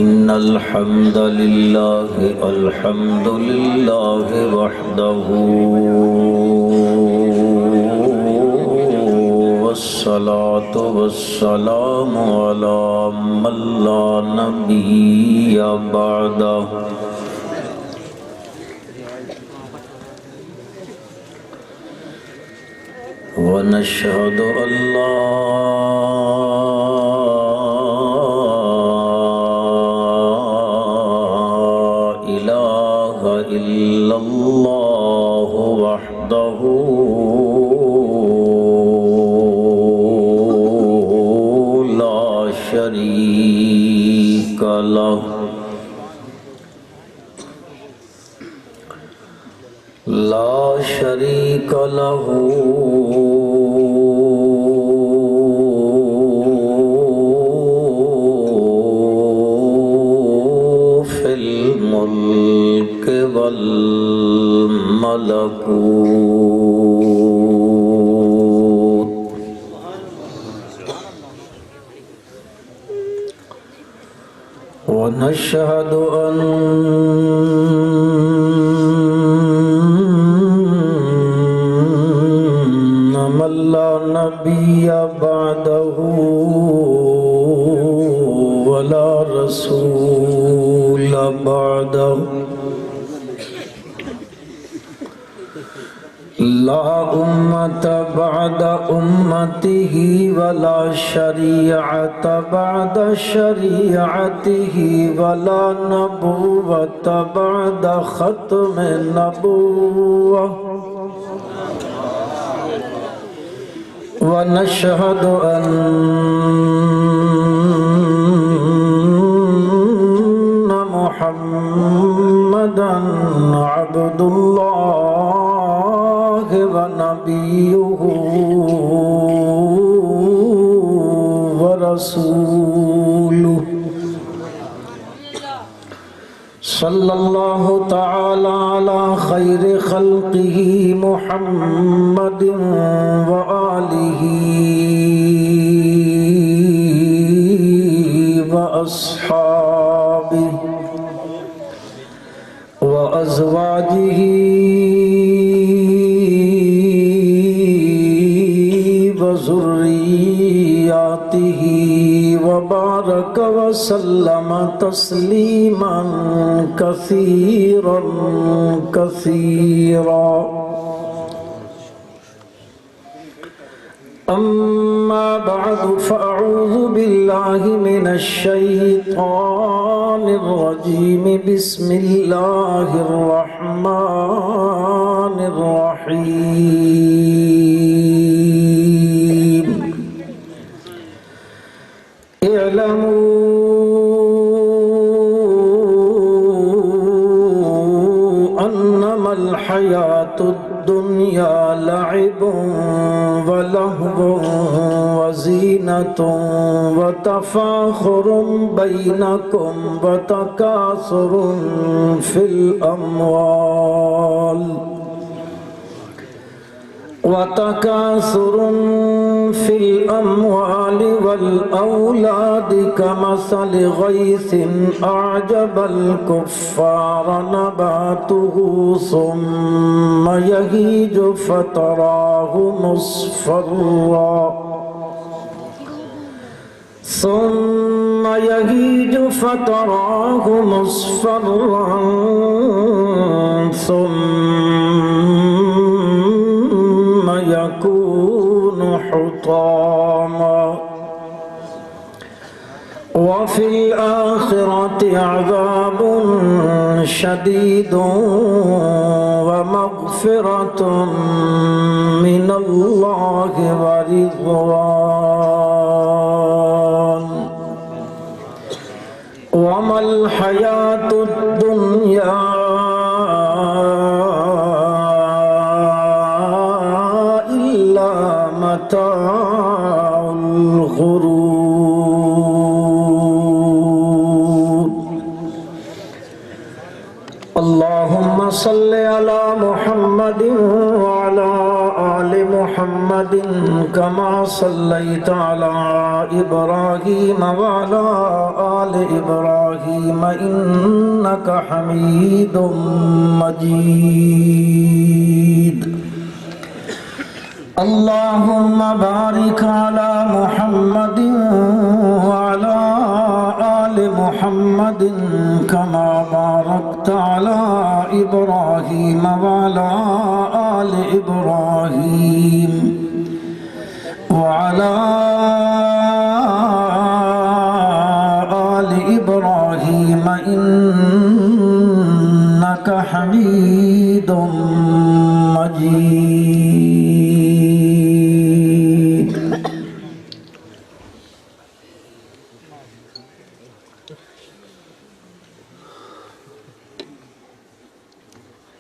إن الحمد لله وحده والصلاة والسلام على من لا نبي بعده ونشهد أن لا إله إلا الله وحده لا شريك له في الملك والملكوت ونشهد أن من لا نبي بعده ولا رسول بعده لا أمة بعد أمته ولا شريعة بعد شريعته ولا نبوة بعد ختم النبوة ونشهد أن محمدًا عبد الله ونبيه ورسوله صلى الله تعالى على خير خلقه محمد وآله وأصحابه وأزواجه وذرياته وبارك وسلم تسليما كثيرا كثيرا أما بعد فأعوذ بالله من الشيطان الرجيم بسم الله الرحمن الرحيم اعلموا أنما الحياة الدنيا لعب ولهو وزينة وتفاخر بينكم وتكاثر في الأموال والأولاد كمثل غيث أعجب الكفار نباته ثم يهيج فتراه مصفرا ثم يكون حطاما وفي الآخرة عذاب شديد ومغفرة من الله ورضوان وما الحياة الدنيا إلا متاع الغرور اللهم صل على محمد وعلى آل محمد كما صليت على إبراهيم وعلى آل إبراهيم إنك حميد مجيد اللهم بارك على محمد وعلى آل محمد كما باركت على إبراهيم وعلى آل إبراهيم وعلى آل إبراهيم إنك حميد مجيد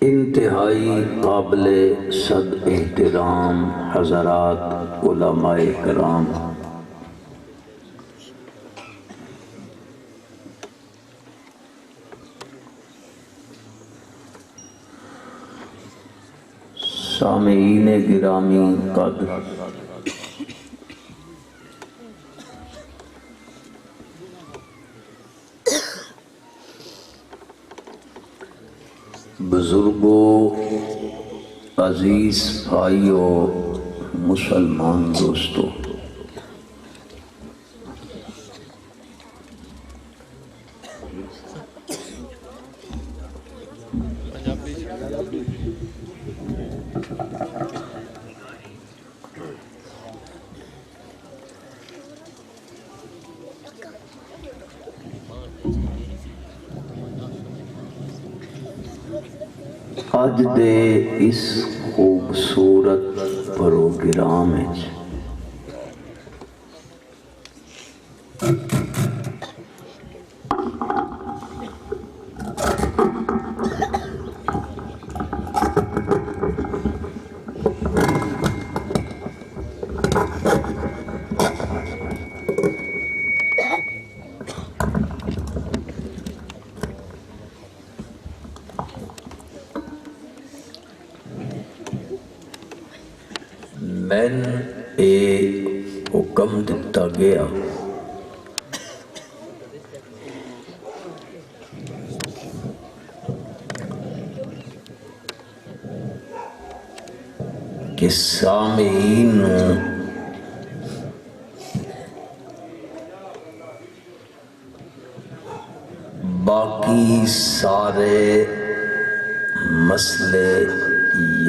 انتہائی قابل صد احترام حضرات علماء کرام، سامعین گرامی قدر، بزرگوں، عزیز بھائیوں، مسلمان دوستوں، اج دے اس خوبصورت پروگرام وچ میں ایک حکم دیتا گیا کہ سامعین باقی سارے مسئلے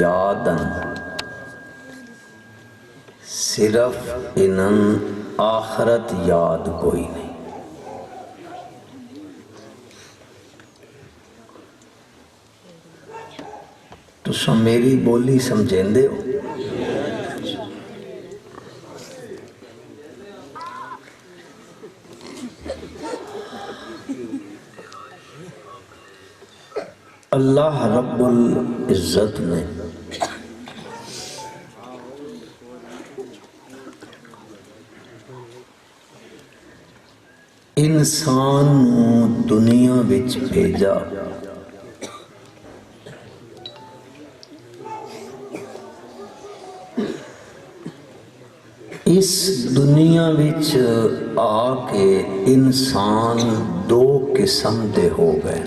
یادن، صرف انہن آخرت یاد کوئی نہیں۔ تو میری بولی سمجھیں دے ہو؟ اللہ رب العزت نے انسان دنیا وچ بھیجا اس دنیا وچ آ کے انسان دو قسم دے ہو گئے،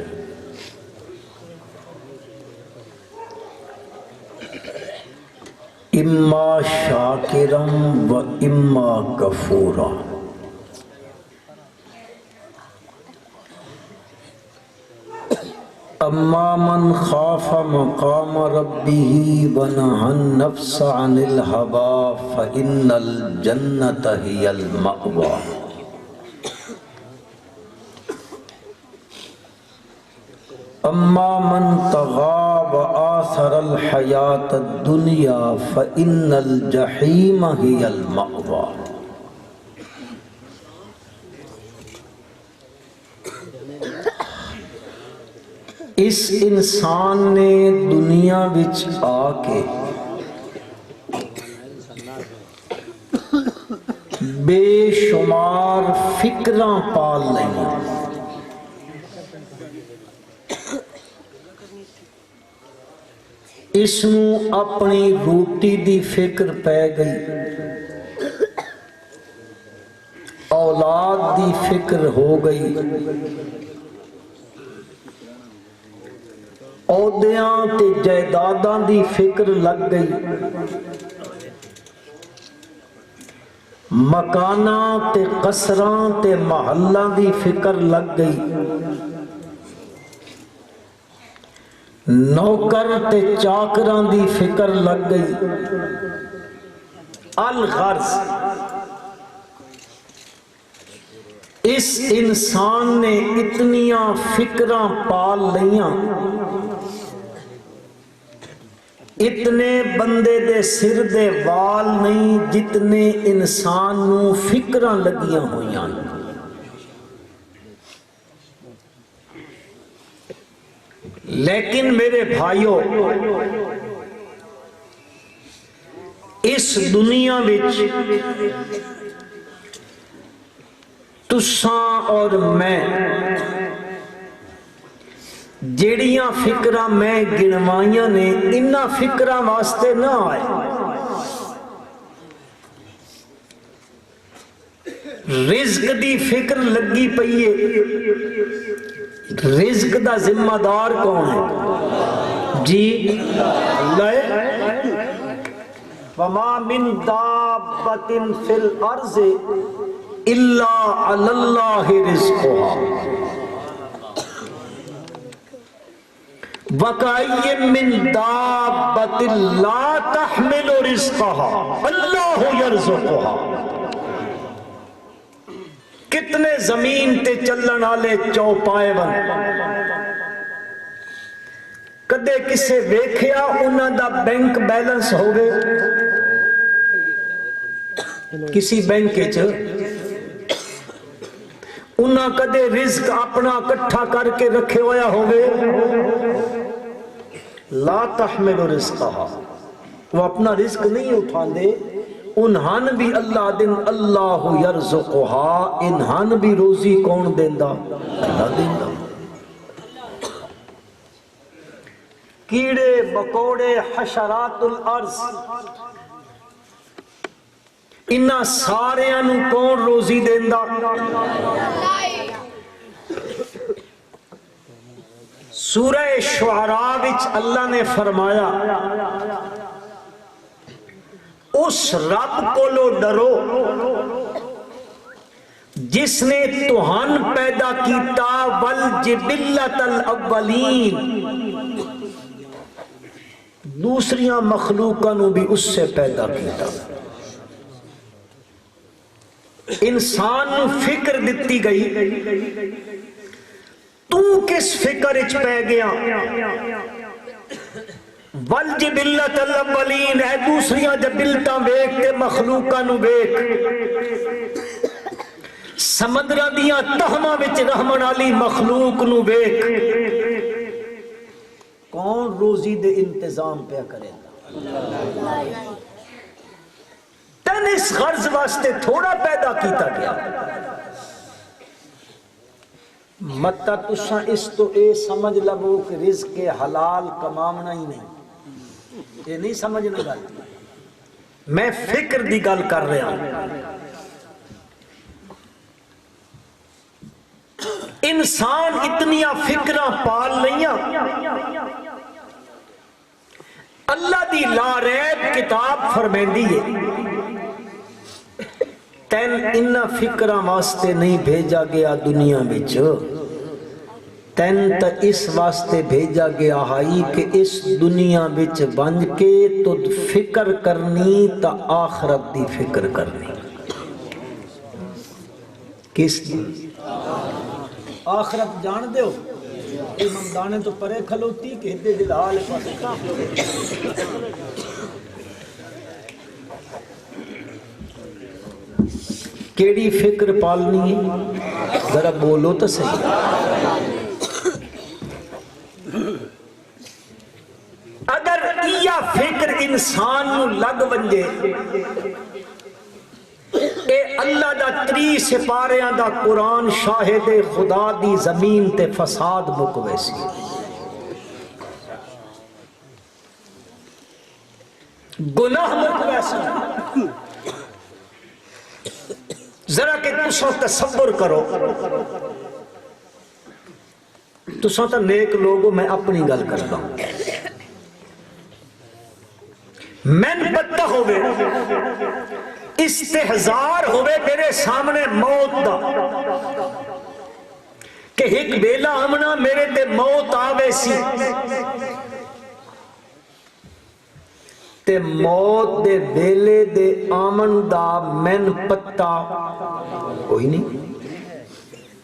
اما شاکرم و اما کفورا۔ اما من خاف مقام ربه ونہى النفس عن الہوى فإن الجنة هي المأوى۔ اما من طغى وآثر الحیاة الدنیا فإن الجحیم هي المأوى۔ اس انسان نے دنیا وچ آ کے بے شمار فکراں پال لیں، اس نوں اپنی روٹی دی فکر پی گئی، اولاد دی فکر ہو گئی، عہدیاں تے جائیداداں دی فکر لگ گئی، مکاناں تے قصراں تے محلاں دی فکر لگ گئی، نوکر تے چاکراں دی فکر لگ گئی۔ الغرض اس انسان نے اتنیاں فکراں پال لیاں، اتنے بندے دے سر دے وال نہیں جتنے انسان نوں فکراں لگیاں ہویاں۔ لیکن میرے بھائیو، اس دنیا وچ تساں اور میں جیڑیاں فکراں میں گنوائیاں نے انہاں فکراں واسطے نہ آئے۔ رزق دی فکر لگی پئیے، رزق دا ذمہ دار کون ہے؟ جی اللہ۔ وَمَا مِن دَابَّةٍ فِي الْأَرْضِ إِلَّا عَلَى اللَّهِ رِزْقُهَا وَكَأَيٍّ مِّن دَابَّةٍ لَا تَحْمِلُ رِزْقَهَا اللَّهُ يَرْزُقُهَا۔ کتنے زمین تے چلن والے چوپائے بن، کدے کسے ویکھیا انہاں دا بینک بیلنس ہوگے؟ کسی بینک وچ انہاں کدے رزق اپنا اکٹھا کر کے رکھے ہویا ہوگے؟ لا تحمل رزقها، وہ اپنا رزق نہیں اٹھاندے، انہان بھی اللہ دن اللہ یرزقها، انہان بھی روزی کون دیندا؟ اللہ دیندا۔ کیڑے مکوڑے حشرات الارض انہاں ساریاں نوں کون روزی دیندا؟ سورہ شعراء وچ اللہ نے فرمایا اس رب کو لو ڈرو جس نے تہان پیدا کیتا والجبلۃ الاولین، دوسریاں مخلوقاں نو بھی اس سے پیدا کیتا۔ انسان نو فکر دتی گئی، تو کس فکر اچ پہ گیا؟ والجبلۃ الاولین ہے دوسریاں جبلتاں ویکھ تے مخلوقاں نو ویکھ، سمندراں دیاں تہماں وچ رہمن والی مخلوق نو ویکھ، کون روزی دے انتظام پیا کرے گا؟ تن اس غرض واسطے تھوڑا پیدا کیتا گیا۔ متا تساں اس تو اے سمجھ لگو کہ رزق حلال کمامنا ہی نہیں، یہ نہیں سمجھنا گل، میں فکر دی گل کر رہا ہوں۔ انسان اتنیاں فکراں پال لیاں، اللہ دی لا ریب کتاب فرمیندی ہے تین انہاں فکراں واسطے نہیں بھیجا گیا دنیا وچ، تین تا اس واسطے بھیجا گیا ہائی کہ اس دنیا وچ بن کے تو فکر کرنی تا آخرت دی فکر کرنی۔ کس دی؟ آخرت جان دے ہو؟ امام دانے تو پرے کھلوتی کہ ہدے دلال پاسے۔ کیڑی فکر پالنی ہے؟ ذرا بولو تو صحیح۔ اگر یہ فکر انسان نو لگ ونجے، اے اللہ دا 3 سپاریاں دا قرآن شاہد خدا دی زمین تے فساد مک ویسی۔ گناہ ملک ویسا ذرا کہ تساں تصور کرو، تساں تو نیک لوگوں، میں اپنی گل کرتا ہوں، مین پتہ ہوئے استحزار ہوئے میرے سامنے موت دا کہ ایک بیلا آمنا میرے تے موت آوے سی تے موت دے بیلے دے آمن دا مین پتہ کوئی نہیں،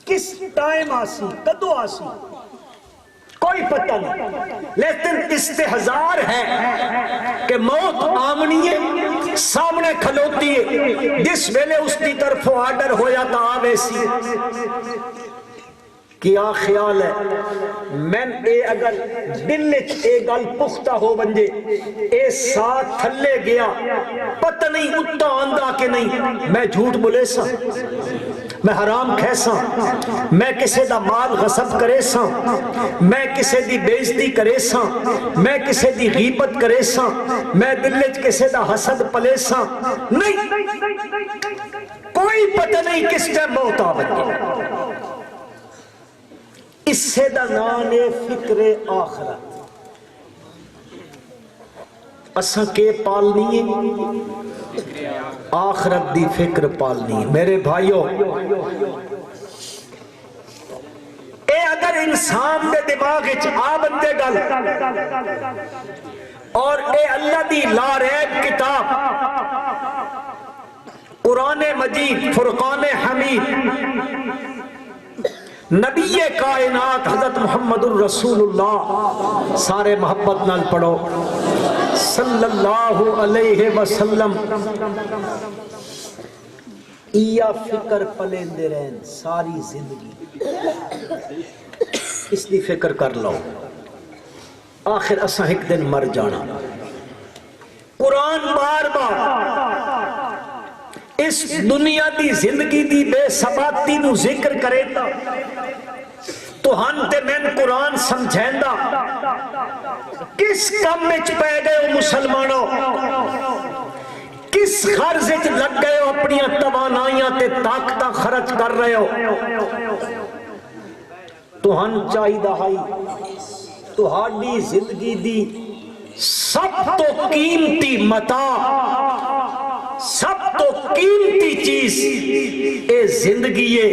کس ٹائم آسی کدو آسی کوئی پتہ نہیں، لیکن استحزار ہے کہ موت آمنی ہے سامنے کھلوتی ہے، جس ویلے اس کی طرف آرڈر ہویا تا آوے سی کیا خیال ہے؟ میں اے اگر دلچ اے گل پختہ ہو بنجے اے ساتھ تھلے گیا پتہ نہیں اتا آندہ کہ نہیں، میں جھوٹ بولے سا، میں حرام کھے سا، میں کسے دا مال غصب کرے سا، میں کسے دی بےزتی کرے سا، میں کسے دی غیبت کرے سا، میں دلچ کسے دا حسد پلے سا، نہیں، کوئی پتہ نہیں کس ٹائم موت آ بنجے۔ اس سے دا نانے فکر آخرت، اساں کے پالنی ہے آخرت دی فکر پالنی ہے۔ میرے بھائیوں، اے اگر انسان دے دماغ اچ آ بندے گل اور اے اللہ دی لا ریب کتاب قرآن مجید فرقان حمید نبی کائنات حضرت محمد الرسول اللہ، سارے محبت نال پڑھو صلی اللہ علیہ وسلم، ایا فکر پلیندے رہن ساری زندگی، اس دی فکر کر لو، آخر اساں ایک دن مر جانا۔ قرآن بار بار اس دنیا دی زندگی دی بے ثباتی نو ذکر کرے تو ہن تے میں قرآن سمجھیندا کس کم وچ پے گئے ہو مسلمانوں، کس غرض وچ لگ گئے ہو، اپنی توانائیاں تے طاقتاں خرچ کر رہے ہو، تو ہن چاہیدا ہائی تہاڈی زندگی دی سب تو قیمتی متاع، سب تو قیمتی چیز اے زندگی ہے،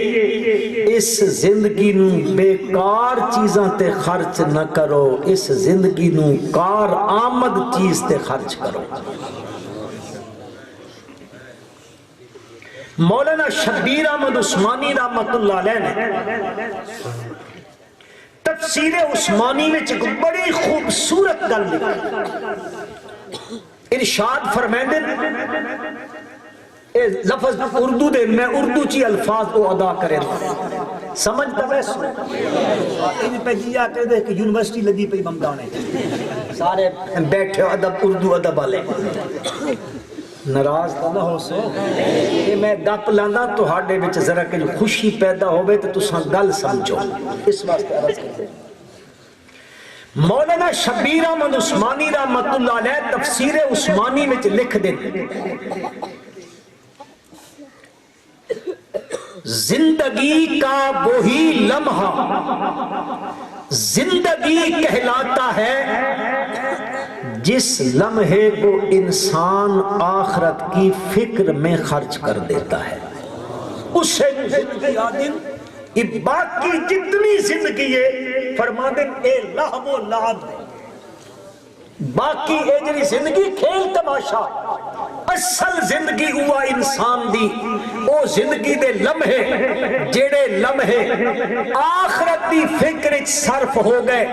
اس زندگی نو بیکار چیزاں تے خرچ نہ کرو، اس زندگی نو کار آمد چیز تے خرچ کرو۔ مولانا شبیر احمد عثمانی رحمت اللہ علیہ نے تفسیر عثمانی میں ایک بڑی خوبصورت گل لکھی، ارشاد فرمائندے اے لفظ اردو دے، میں اردو چی الفاظ کو ادا کریں سمجھ پوے سو ان پہ جیا کہ دے کہ یونیورسٹی لگی پہ بمدانے سارے بیٹھے ادب اردو ادب والے، ناراض نہ ہو سو کہ میں گپ لاندہ تو ہاڈے وچ ذرا کہ خوشی پیدا ہوئے تو تساں گل سمجھو، اس واسطے عرض کرتے ہیں۔ مولانا شبیر احمد عثمانی رحمت اللہ علیہ تفسیر عثمانی میں لکھ دیتے زندگی کا وہی لمحہ زندگی کہلاتا ہے جس لمحے کو انسان آخرت کی فکر میں خرچ کر دیتا ہے، اسے زندگی آدم باقی جتنی زندگی ہے فرما دیں اے لہو و لعب دے، باقی اے جنی زندگی کھیل تماشا، اصل زندگی ہوا انسان دی او زندگی دے لمحے جیڑے لمحے آخرت دی فکر اچ صرف ہو گئے،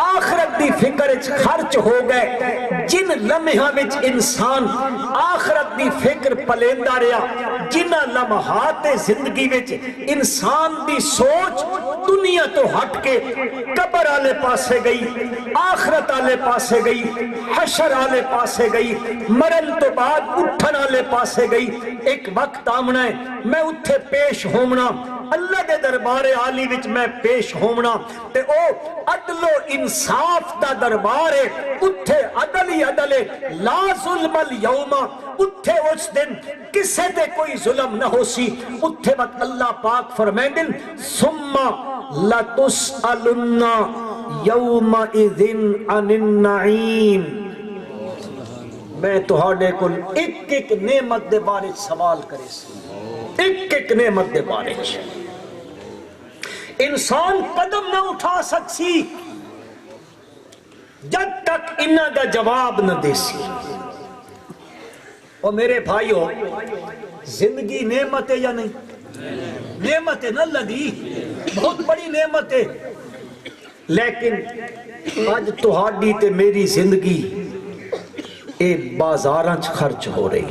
آخرت دی فکر اچ خرچ ہو گئے، جن لمحہ وچ انسان آخرت دی فکر پلیندہ رہا، جنہ لمحات زندگی وچ انسان دی سوچ دنیا تو ہٹ کے قبر آلے پاسے گئی، آخرت آلے پاسے گئی، حشر آلے پاسے گئی، مرن تو بعد اٹھن آلے پاسے گئی، ایک وقت آمنا ہے میں اتھے پیش ہومنا، اللہ دے دربار عالی وچ میں پیش پیش ہونا تے او عدل و انصاف دا دربار ہے اتھے عدل ہی عدل ہے لا ظلم اليوم اتھے اس دن کسے تے کوئی ظلم نہ ہو سی اتھے وقت اللہ پاک فرمائیں ثم لتسألن یومئذ عن النعیم میں تہاڈے کول ایک ایک نعمت دے بارے سوال کرے سی ایک ایک نعمت دے بارے انسان قدم نہ اٹھا سکسی جب تک انہاں دا جواب نہ دے سی اور میرے بھائیو زندگی نعمت ہے یا نہیں نعمت ہے نہ لگی بہت بڑی نعمت ہے لیکن آج تہاڈی تے میری زندگی اے بازاراں چ خرچ ہو رہی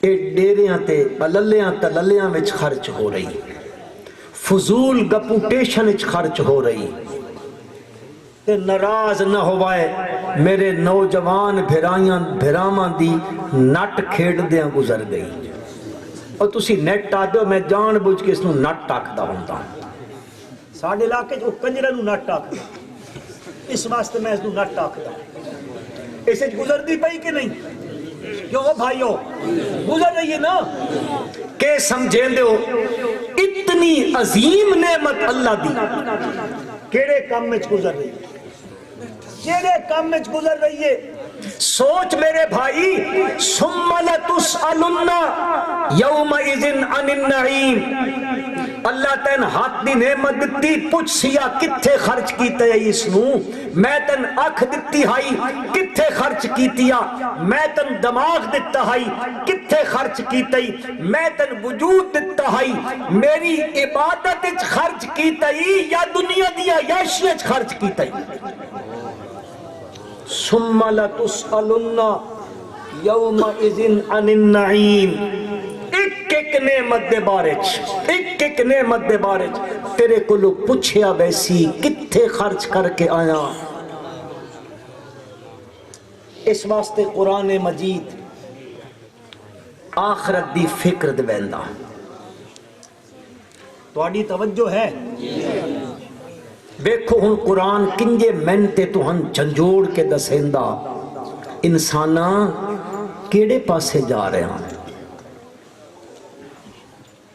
اے ڈیریاں تے اللیاں تللیاں وچ خرچ ہو رہی فضول گپوٹیشن وچ خرچ ہو رہی تے ناراض نہ ہوائے میرے نوجوان بھراواں دی نٹ کھیڈدیاں گزر گئی اور تسی نیٹ آ دیو میں جان بوجھ کے اس نو نٹ آکھدا ہوندا ساڈے علاقے جو کنجرے نو نٹ آکھدا اس واسطے میں اس نو نٹ آکھدا اسے گزر دی پئی کہ نہیں کیوں بھائیو گزر رہی ہے نا کہ سمجھیں دیو اتنی عظیم نعمت اللہ دی کیڑے کام میں گزر رہی ہے کیڑے کام میں گزر رہی ہے سوچ میرے بھائی ثم لتسألن یومئذ عن النعیم اللہ تین ہاتھ دی نعمت دتی پوچھ سیا کتھے خرچ کیتے اس نو میں تن اکھ دتی ہائی کتھے خرچ کیتیا میں تن دماغ دتا ہائی کتھے خرچ کیتے میں تن وجود دتا ہائی میری عبادت وچ خرچ کیتے یا دنیا دیا عیاشیاں وچ خرچ کیتے ثم لتسألن یومئذ عن النعیم ایک ایک نعمت دے بارے ایک ایک نعمت دے بارے تیرے کو لوگ پوچھیا ویسی کتھے خرچ کر کے آیا اس واسطے قرآن مجید آخرت دی فکر دے بیندا تواڈی توجہ ہے دیکھو ہن قرآن کنجے منتے تو ہن جھنجوڑ کے دسیندا انساناں کیڑے پاسے جا رہے ہیں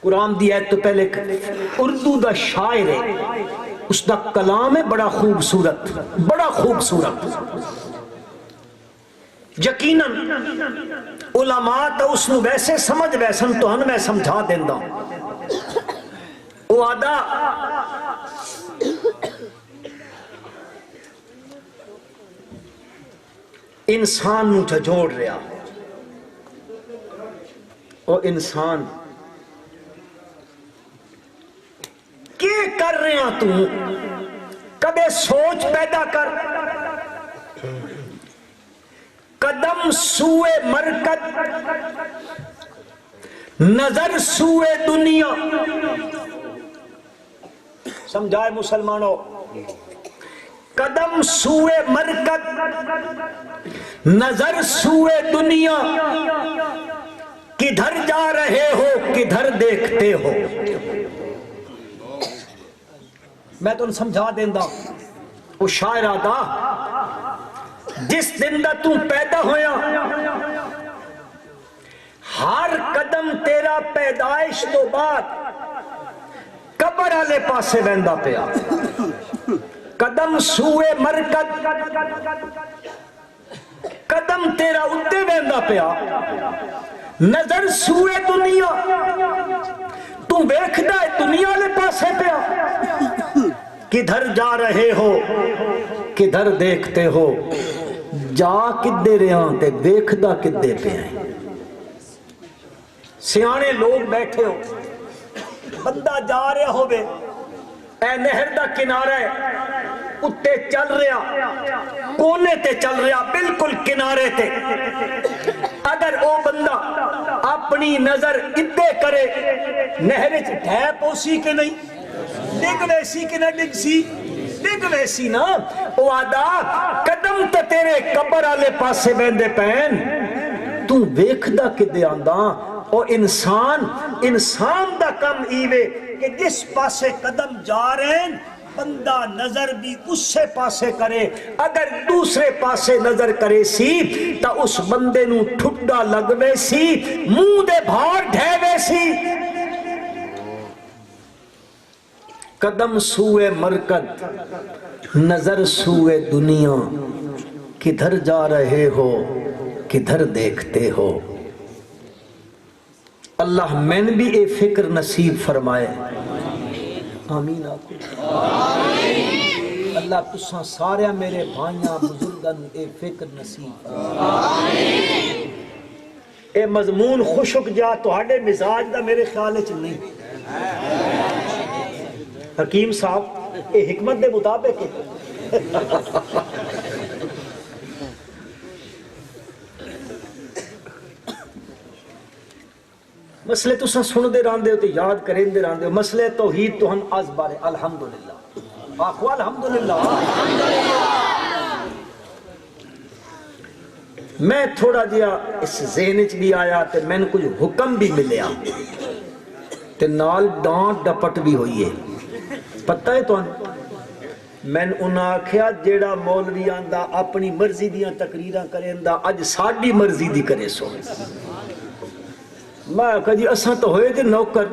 قرآن دی آیت تو پہلے اردو دا شاعر ہے اس دا کلام ہے بڑا خوبصورت یقیناً علماء تو اس نو ویسے سمجھ ویسن تو ہن میں سمجھا دیندا وہ آدھا انسان نو جھجوڑ رہا او انسان کیا کر رہے ہیں تو کبھی سوچ پیدا کر قدم سوئے مرکز نظر سوئے دنیا سمجھائے مسلمانوں قدم سوئے مرکز نظر سوئے دنیا کدھر جا رہے ہو کدھر دیکھتے ہو میں تو سمجھا دیندہ وہ شاعر آدھا جس دن دا تو پیدا ہویا ہر قدم تیرا پیدائش تو بعد قبر آلے پاسے ویندا پیا قدم سوئے مرکز قدم تیرا اتے ویندا پیا نظر سوئے دنیا تو ویکھدا ہے دنیا لے پاسے پیا کدھر جا رہے ہو کدھر دیکھتے ہو جا کدے رہاں تے ویکھدا کدے پہ ہیں سیانے لوگ بیٹھے ہو بندہ جا رہا ہو بے اے نہر دا کنارہ ہے اتے چل رہا کونے تے چل رہا بالکل کنارے تے اگر او بندہ اپنی نظر ادھے کرے نہر ڈھیپ ہو سی کہ نہیں ڈگ ویسی کہ نہ ڈگ سی ڈگ ویسی نا او آدھا قدم تے تیرے قبر آلے پاسے بیندے پین تو ویکھ دا کہ دے آنداں او انسان دا کم ایوے کہ جس پاسے قدم جا رہے ہیں بندہ نظر بھی اس سے پاسے کرے، اگر دوسرے پاسے نظر کرے سی تا اس بندے نو ٹھڈا لگوے سی، منہ دے بھار ڈھیوے سی۔ قدم سوئے مرکز، نظر سوئے دنیا، کدھر جا رہے ہو کدھر دیکھتے ہو۔ اللہ میں بھی اے فکر نصیب فرمائے، آمین آکو آمین۔ اللہ تساں سارے میرے بھائیاں بزرگاں اے فکر نصیب آمین۔ اے مضمون خوشک جا تو ہاڑے مزاج دا میرے خیال وچ نہیں، حکیم صاحب اے حکمت دے مطابق ہے۔ مسئلے تو سن دے راندے ہو تو یاد کریں دے راندے ہو، مسئلے توحید تو ہم از بارے الحمدللہ، آخو الحمدللہ۔ میں تھوڑا جیا اس ذہنچ بھی آیا تے میں نے کچھ حکم بھی ملیا تے نال ڈانٹ ڈپٹ بھی ہوئی ہے، پتہ ہے تو میں نے انہاں آکھیا جیڑا مولوی آندہ اپنی مرضی دیاں تقریراں کریں دا اج ساڑی مرضی دی کرے سو۔ میں کہا جی اساں تو ہوئے دے نوکر،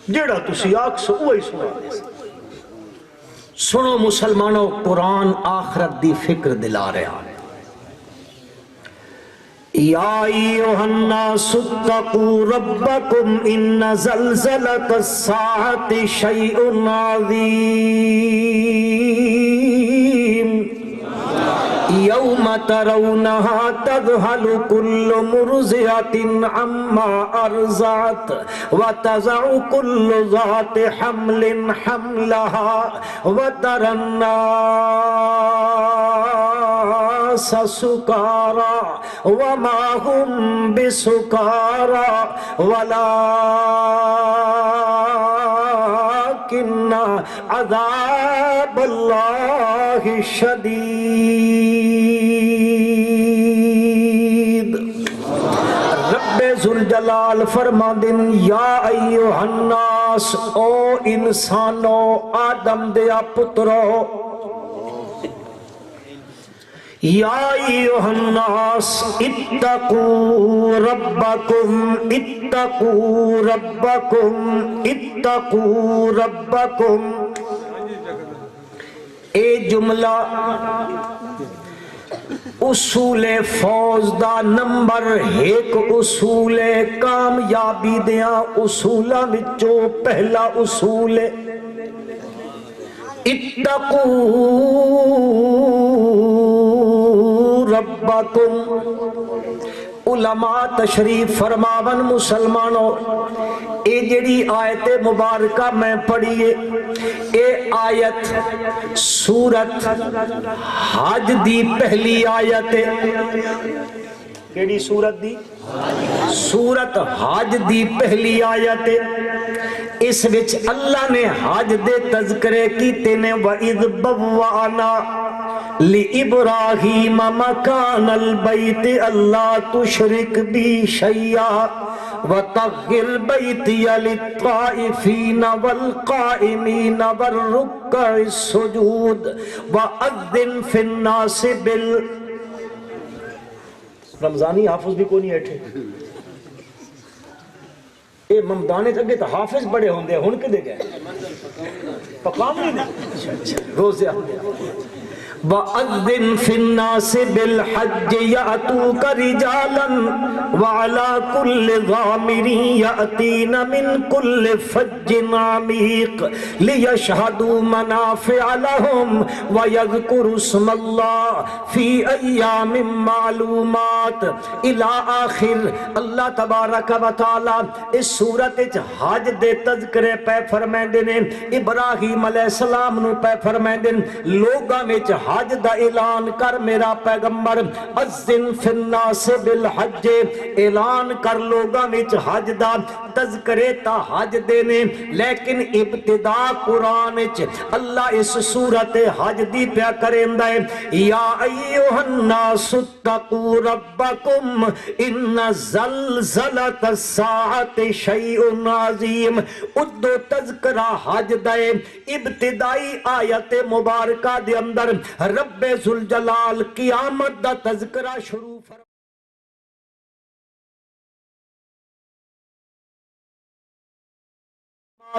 جیڑا تسی آکھ سو وہی سنا دے۔ سنو مسلمانوں، قرآن آخرت دی فکر دلا رہا ہے۔ یا ایھا الناس اتقوا ربکم ان زلزلۃ الساعۃ شیء عظیم یوم ترونها تذہل کل مرضعۃ عما ارضعت وتضع کل ذات حمل حملها وتری الناس سکارى وما هم بسکارى ولكن عذاب اللہ شدید۔ رب ذوالجلال فرما دن یا ایھا الناس، او انسانو، آدم دیا پترو، یا ایھا الناس اتقوا ربکم اتقوا ربکم اتقوا ربکم۔ اے جملہ اصول فوز دا نمبر ایک اصول کامیابی دیاں اصولاں وچوں پہلا اصول اتقوا ربکم۔ علماء تشریف فرماون مسلمانوں، اے جڑی آیت مبارکہ میں پڑھیے، اے آیت سورت حج دی پہلی آیت ہے۔ کیڑی سورت دی؟ سورت حج دی پہلی آیت ہے۔ اس وچ اللہ نے حج دے تذکرے کیتے نے وَإِذْ بَوَّأْنَا لِإِبْرَاهِيمَ مَكَانَ الْبَيْتِ أَلَّا تُشْرِكْ بِي شَيْئًا وَطَهِّرْ بَيْتِيَ لِلطَّائِفِينَ وَالْقَائِمِينَ وَالرُّكَّعِ السُّجُودِ وَأَذِّنْ فِي النَّاسِ رمضانی حافظ بھی کو نہیں ایٹھے، اے ممدانے تھے تو حافظ بڑے ہوندے ہن کے دے گئے پکام نہیں دے روزے آتے۔ وَأَذِّنْ فِي النَّاسِ بِالْحَجِّ يَأْتُوكَ رِجَالًا وَعَلَى كُلِّ ضَامِرٍ يَأْتِينَ مِنْ كُلِّ فَجٍّ عَمِيقٍ لِيَشْهَدُوا مَنَافِعَ لَهُمْ وَيَذْكُرُوا اسْمَ اللَّهِ فِي أَيَّامٍ مَّعْلُومَاتٍ إِلَى آخر۔ اللہ تبارک و تعالی اس صورت وچ حج دے تذکرے پہ فرمائندے نے، ابراہیم علیہ السلام نو پہ فرمائندے لوگاں وچ حج دا اعلان کر میرا پیغمبر، اذن فی الناس بالحج، اعلان کر لوگاں وچ حج دا، تذکرے تا حج دینے، لیکن ابتدا قرآن اللہ اس صورت حج دی پیا کریں ہے، یا ایوہ الناس اتقوا ربکم ان زلزلۃ الساعۃ شیء عظیم۔ ادو تذکرہ حج دے ابتدائی آیت مبارکہ دے اندر رب ذوالجلال قیامت دا تذکرہ شروع فرما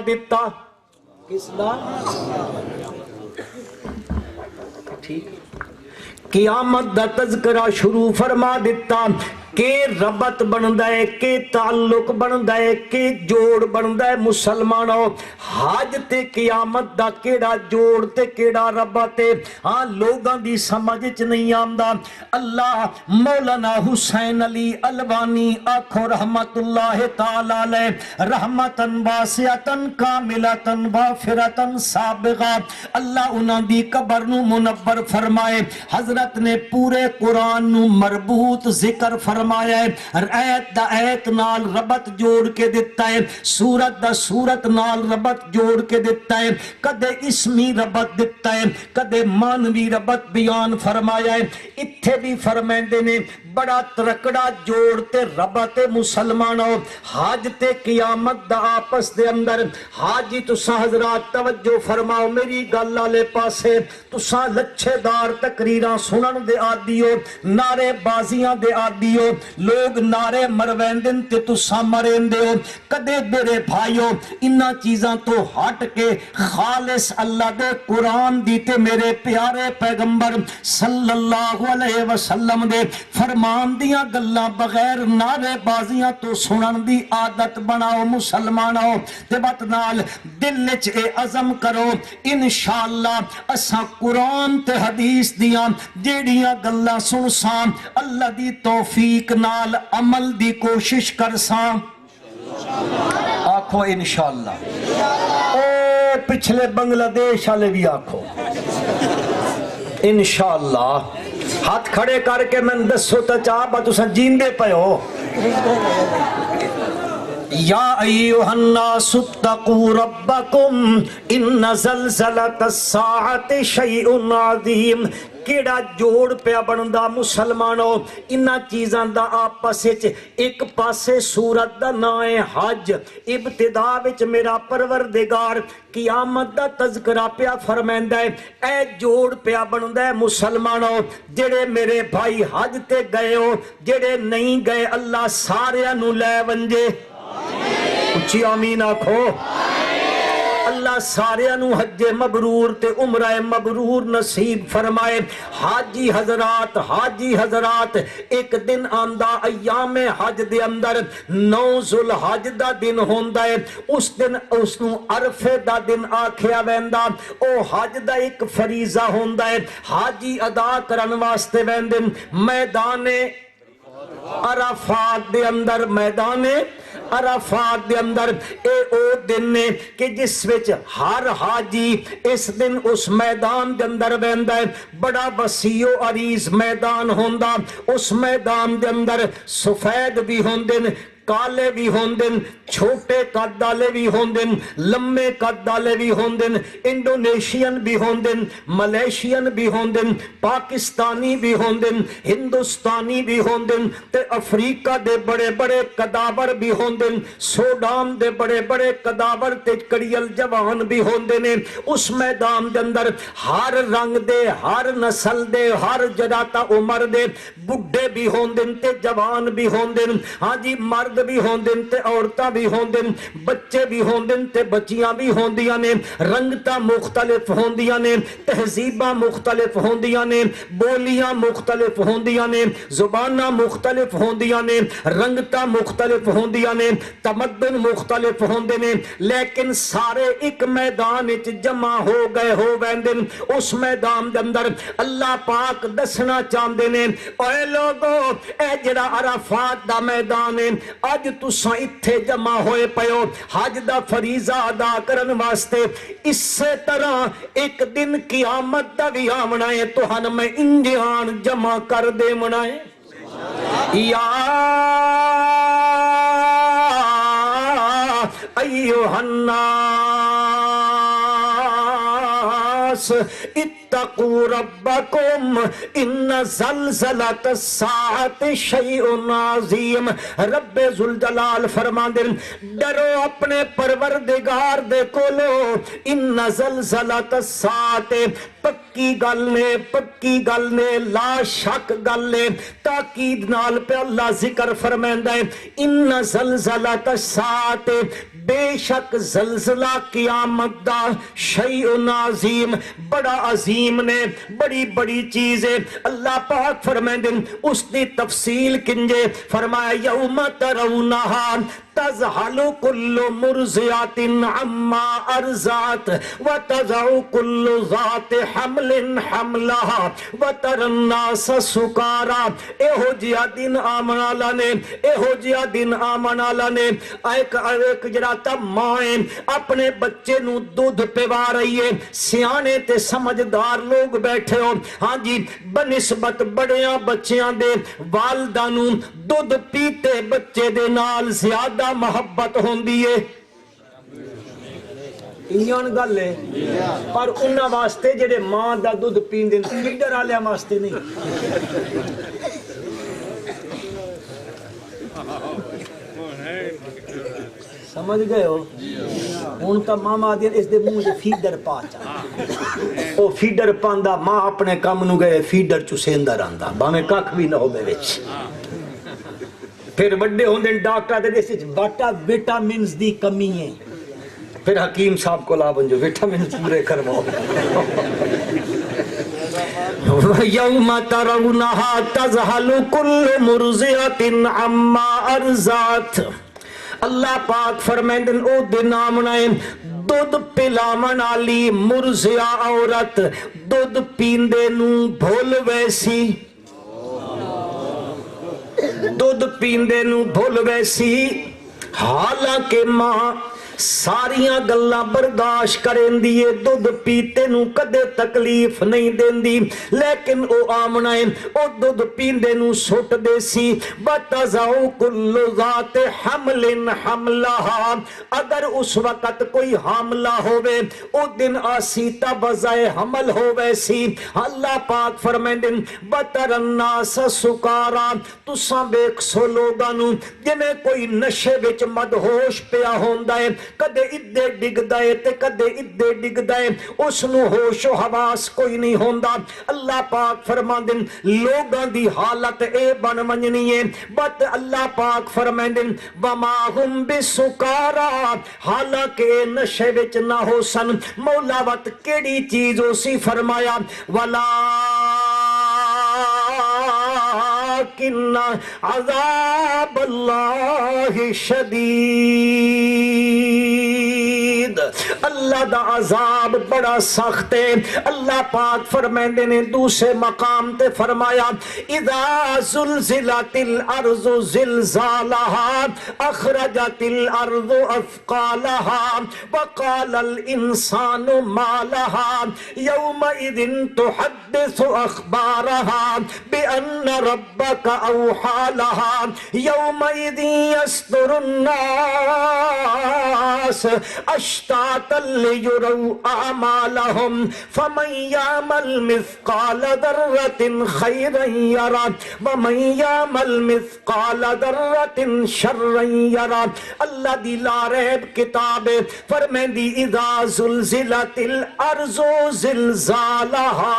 دیتا۔ کس دا؟ ٹھیک، قیامت دا تذکرہ شروع فرما دیتا کہ ربط بندہ ہے، کہ تعلق بندہ ہے، کہ جوڑ بندہ ہے مسلمانوں۔ حج تے قیامت دا کیڑا جوڑ تے کیڑا ربط ہے، ہاں لوگاں دی سمجھ نہیں آمدا۔ اللہ مولانا حسین علی الوانی آکھو رحمت اللہ تعالی علیہ رحمتاً واسعتاً کاملتاً وافرتاً سابغہ، اللہ انہاں دی قبر نو منور فرمائے۔ حضرت نے پورے قرآن نو مربوط ذکر فرمائے، ایت دا ایت نال ربط جوڑ کے دیتا ہے، سورت دا سورت نال ربط جوڑ کے دیتا ہے، کدے اسمی ربط دیتا ہے، کدے مانوی ربط بیان فرمایا ہے۔ اتھے بھی فرمائندے نے بڑا ترکڑا جوڑ تے ربط مسلمانوں حج تے قیامت دا آپس دے اندر۔ حاجی تساں حضرات توجہ فرماؤ میری گل والے پاسے، تساں لچھے دار تقریراں سنن دے عادی ہو، نعرے بازیاں دے عادی ہو، لوگ نعرے مرویندن تے تساں مرندے ہو۔ کدے میرے بھائیو انہاں چیزاں تو ہٹ کے خالص اللہ دے قرآن دی تے میرے پیارے پیغمبر صلی اللہ علیہ وسلم دے فرمان دیاں گلاں بغیر نعرے بازیاں تو سنن دی عادت بناؤ مسلمانوں۔ تے بات نال دل وچ اے عزم کرو انشاءاللہ اساں قرآن تے حدیث دیاں جیڑیاں گلاں سنساں اللہ دی توفیق نال عمل دی کوشش کرساں، آکھو انشاءاللہ۔ او پچھلے بنگلہ دیش والے بھی آکھو انشاءاللہ۔ ہاتھ کھڑے کر کے میں دسو تا چاہا تساں جیندے پے ہو۔ یا ایوہ الناس اتقوا ربکم ان زلزلۃ الساعۃ شیء عظیم۔ کیڑا جوڑ پیا بندا مسلمانوں انہاں چیزاں دا آپس وچ، ایک پاسے سورت دا نام ہے حج، ابتدا وچ میرا پروردگار قیامت دا تذکرہ پیا فرمیندا ہے، اے جوڑ پیا بندا ہے مسلمانوں جڑے میرے بھائی حج تے گئے ہو، جڑے نہیں گئے اللہ سارے نو لے ونجے، اچھی آمین آکھو۔ اللہ سارے انو حج مبرور تے عمرہ مبرور نصیب فرمائے۔ حاجی حضرات ایک دن آندہ ایام حج دے اندر 9 ذوالحج دا دن ہوندا ہے، اس دن اس نو عرفے دا دن آکھیا ویندا، او حج دا ایک فریضہ ہوندا ہے، حاجی ادا کرن واسطے ویندن میدان عرفات دے اندر، میدان عرفات دے اندر۔ اے او دن نے کہ جس وچ ہر حاجی اس دن اس میدان دے اندر ویندا ہے، بڑا وسیع و عریض میدان ہوندا، اس میدان دے اندر سفید بھی ہوندن، کالے بھی ہوندن، چھوٹے قد والے بھی ہوندن، لمبے قد والے بھی ہوندن، انڈونیشین بھی ہوندن، ملیشین بھی ہوندن، پاکستانی بھی ہوندن، ہندوستانی بھی ہوندن، تے افریقہ دے بڑے بڑے قداور بھی ہوندن، سوڈان دے بڑے بڑے قداور تے کڑیل جوان بھی ہوندن۔ اس میدان دے اندر ہر رنگ دے، ہر نسل دے، ہر جراتا عمر دے بڈھے بھی ہوندن تے جوان بھی ہوندن، ہاں جی مرد بھی ہوندن تے عورتاں بھی ہوندن، بچے بھی ہوندن تے بچیاں بھی ہوندیاں نے، رنگتاں مختلف ہوندیاں نے، تہذیباں مختلف ہوندیاں نے، بولیاں مختلف ہوندیاں نے، زباناں مختلف ہوندیاں نے، رنگتاں مختلف ہوندیاں نے، تمدن مختلف ہوندے نے، لیکن سارے ایک میدان وچ جمع ہو گئے ہو ویندن۔ اس میدان دے اندر اللہ پاک دسنا چاہندے نے، اے لوگو اے جڑا عرفات دا میدان ہے، اج تساں اتھے جمع ہوئے پیو حج دا فریضہ ادا کرن واسطے، اسی طرح ایک دن قیامت دا بھی آمنا ہے، تو ہن میں انجان جمع کر دے منائے۔ یا ایھا الناس اتقوا ربکم ان زلزلۃ الساعۃ شیء عظیم۔ رب ذوالجلال فرماندے ڈرو اپنے پروردگار دے کولو، ان زلزلۃ الساعۃ پکی گل نے لا شک گل نے، تاکید نال پہ اللہ ذکر فرمائندا ہے ان زلزلۃ الساعۃ بے شک زلزلہ قیامت دا شیء عظیم بڑا عظیم نے، بڑی بڑی چیز ہے۔ اللہ پاک فرمائندے اس دی تفصیل کنجے فرمایا یوم ترونہا تذہل کل مرضعۃ عما ارضعت وتضع کل ذات حمل حملها وتری الناس سکارا۔ ایہو جیا دن آمن والا نے، ایہو جیا دن آمن والا نے۔ ایک جڑا تا ماں اپنے بچے نو دودھ پوا رہی ہے، سیانے تے سمجھدار لوگ بیٹھے ہو، ہاں جی، بنسبت بڑیاں بچیاں دے والدہ نو دودھ پیتے بچے دے نال زیادہ محبت ہوندی ہے۔ ایان گل ہے، پر انہاں واسطے جڑے ماں دا دودھ پیندے فیڈر والے واسطے نہیں۔ سمجھ گئے ہو؟ ہن تا ماما دے اس دے منہ دے فیڈر پا چا، او فیڈر پاندا ماں اپنے کم نو گئے فیڈر چسیندا رہندا باویں ککھ بھی نہ ہوے وچ۔ پھر بڑے ہوندے ڈاکٹر دے اس وٹامنز دی کمی ہے، پھر حکیم صاحب کو لا بنجو وٹامنز پورے کرواؤ۔ یوم ترونہا تذہل کل مرضعۃ عما ارضعت۔ اللہ پاک فرمائندے او دن آمنا ہے دودھ پلاون والی مرضعہ عورت دودھ پیندے نو بھول ویسی، دودھ پیندے نو بھول ویسی، حالانکہ ماں ساریاں گلاں برداشت کریں دیئے، دودھ پیتے نو کدے تکلیف نہیں دین دی، لیکن او آمنا ہے او دودھ پیندے نو سوٹ دے سی۔ وَتَضَعُ كُلُّ ذَاتِ حَمْلٍ حَمْلَهَا، اگر اس وقت کوئی حاملہ ہوئے او دن آسی تبزائے حمل ہوئے سی۔ اللہ پاک فرمائندے وَتَرَى النَّاسَ سُکَارَا، تُساں بیک سو لوگانو جنہیں کوئی نشے وچ مدہوش پیا ہوندا ہے، کدے ادھے ڈگ دائے تے کدے ادھے ڈگ دائے، اس نو ہوش و حواس کوئی نہیں ہوندا۔ اللہ پاک فرماندے لوگاں دی حالت اے بن منجنی ہے، بت اللہ پاک فرماندے وما ہم بسکارا، حالانکہ نشے وچ نہ ہو سن۔ مولا وت کیڑی چیز ہو سی فرمایا وَلَٰكِنَّ عَذَابَ اللَّهِ شَدِيدٌ، اللہ دا عذاب بڑا سخت ہے۔ اللہ پاک فرمائندے نے دوسرے مقام تے فرمایا اذا زلزلت الارض زلزالها اخرجت الارض اثقالها وقال الانسان ما لها يومئذ تحدث اخبارها بان ربك اوحى لها يومئذ يصدر الناس اشتاتا ليروا اعمالهم فمن يعمل مثقال ذرة خيرا يره ومن يعمل مثقال ذرة شرا يره۔ اللہ دی لا ریب کتاب فرمائندی اذا زلزلت الارض زلزالها۔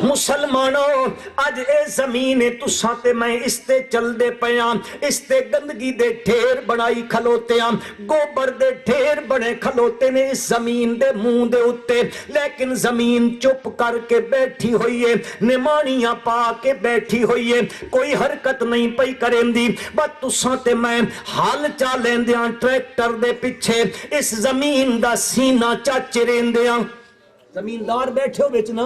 مسلمانوں اج اے زمین تساں تے میں اس تے چل دے پیاں، اس تے گندگی دے ڈھیر بنائی کھلوتے ہیں، گوبر دے ڈھیر بنے کھلوتے نے اس زمین دے منہ دے اتے، لیکن زمین چپ کر کے بیٹھی ہوئی ہے، نمانیاں پا کے بیٹھی ہوئی ہے، کوئی حرکت نہیں پئی کریں دی۔ بس تساں تے میں حال چالیں دیاں ٹریکٹر دے پیچھے اس زمین دا سینہ چا چریں دیاں۔ زمیندار بیٹھے ہو بیچنا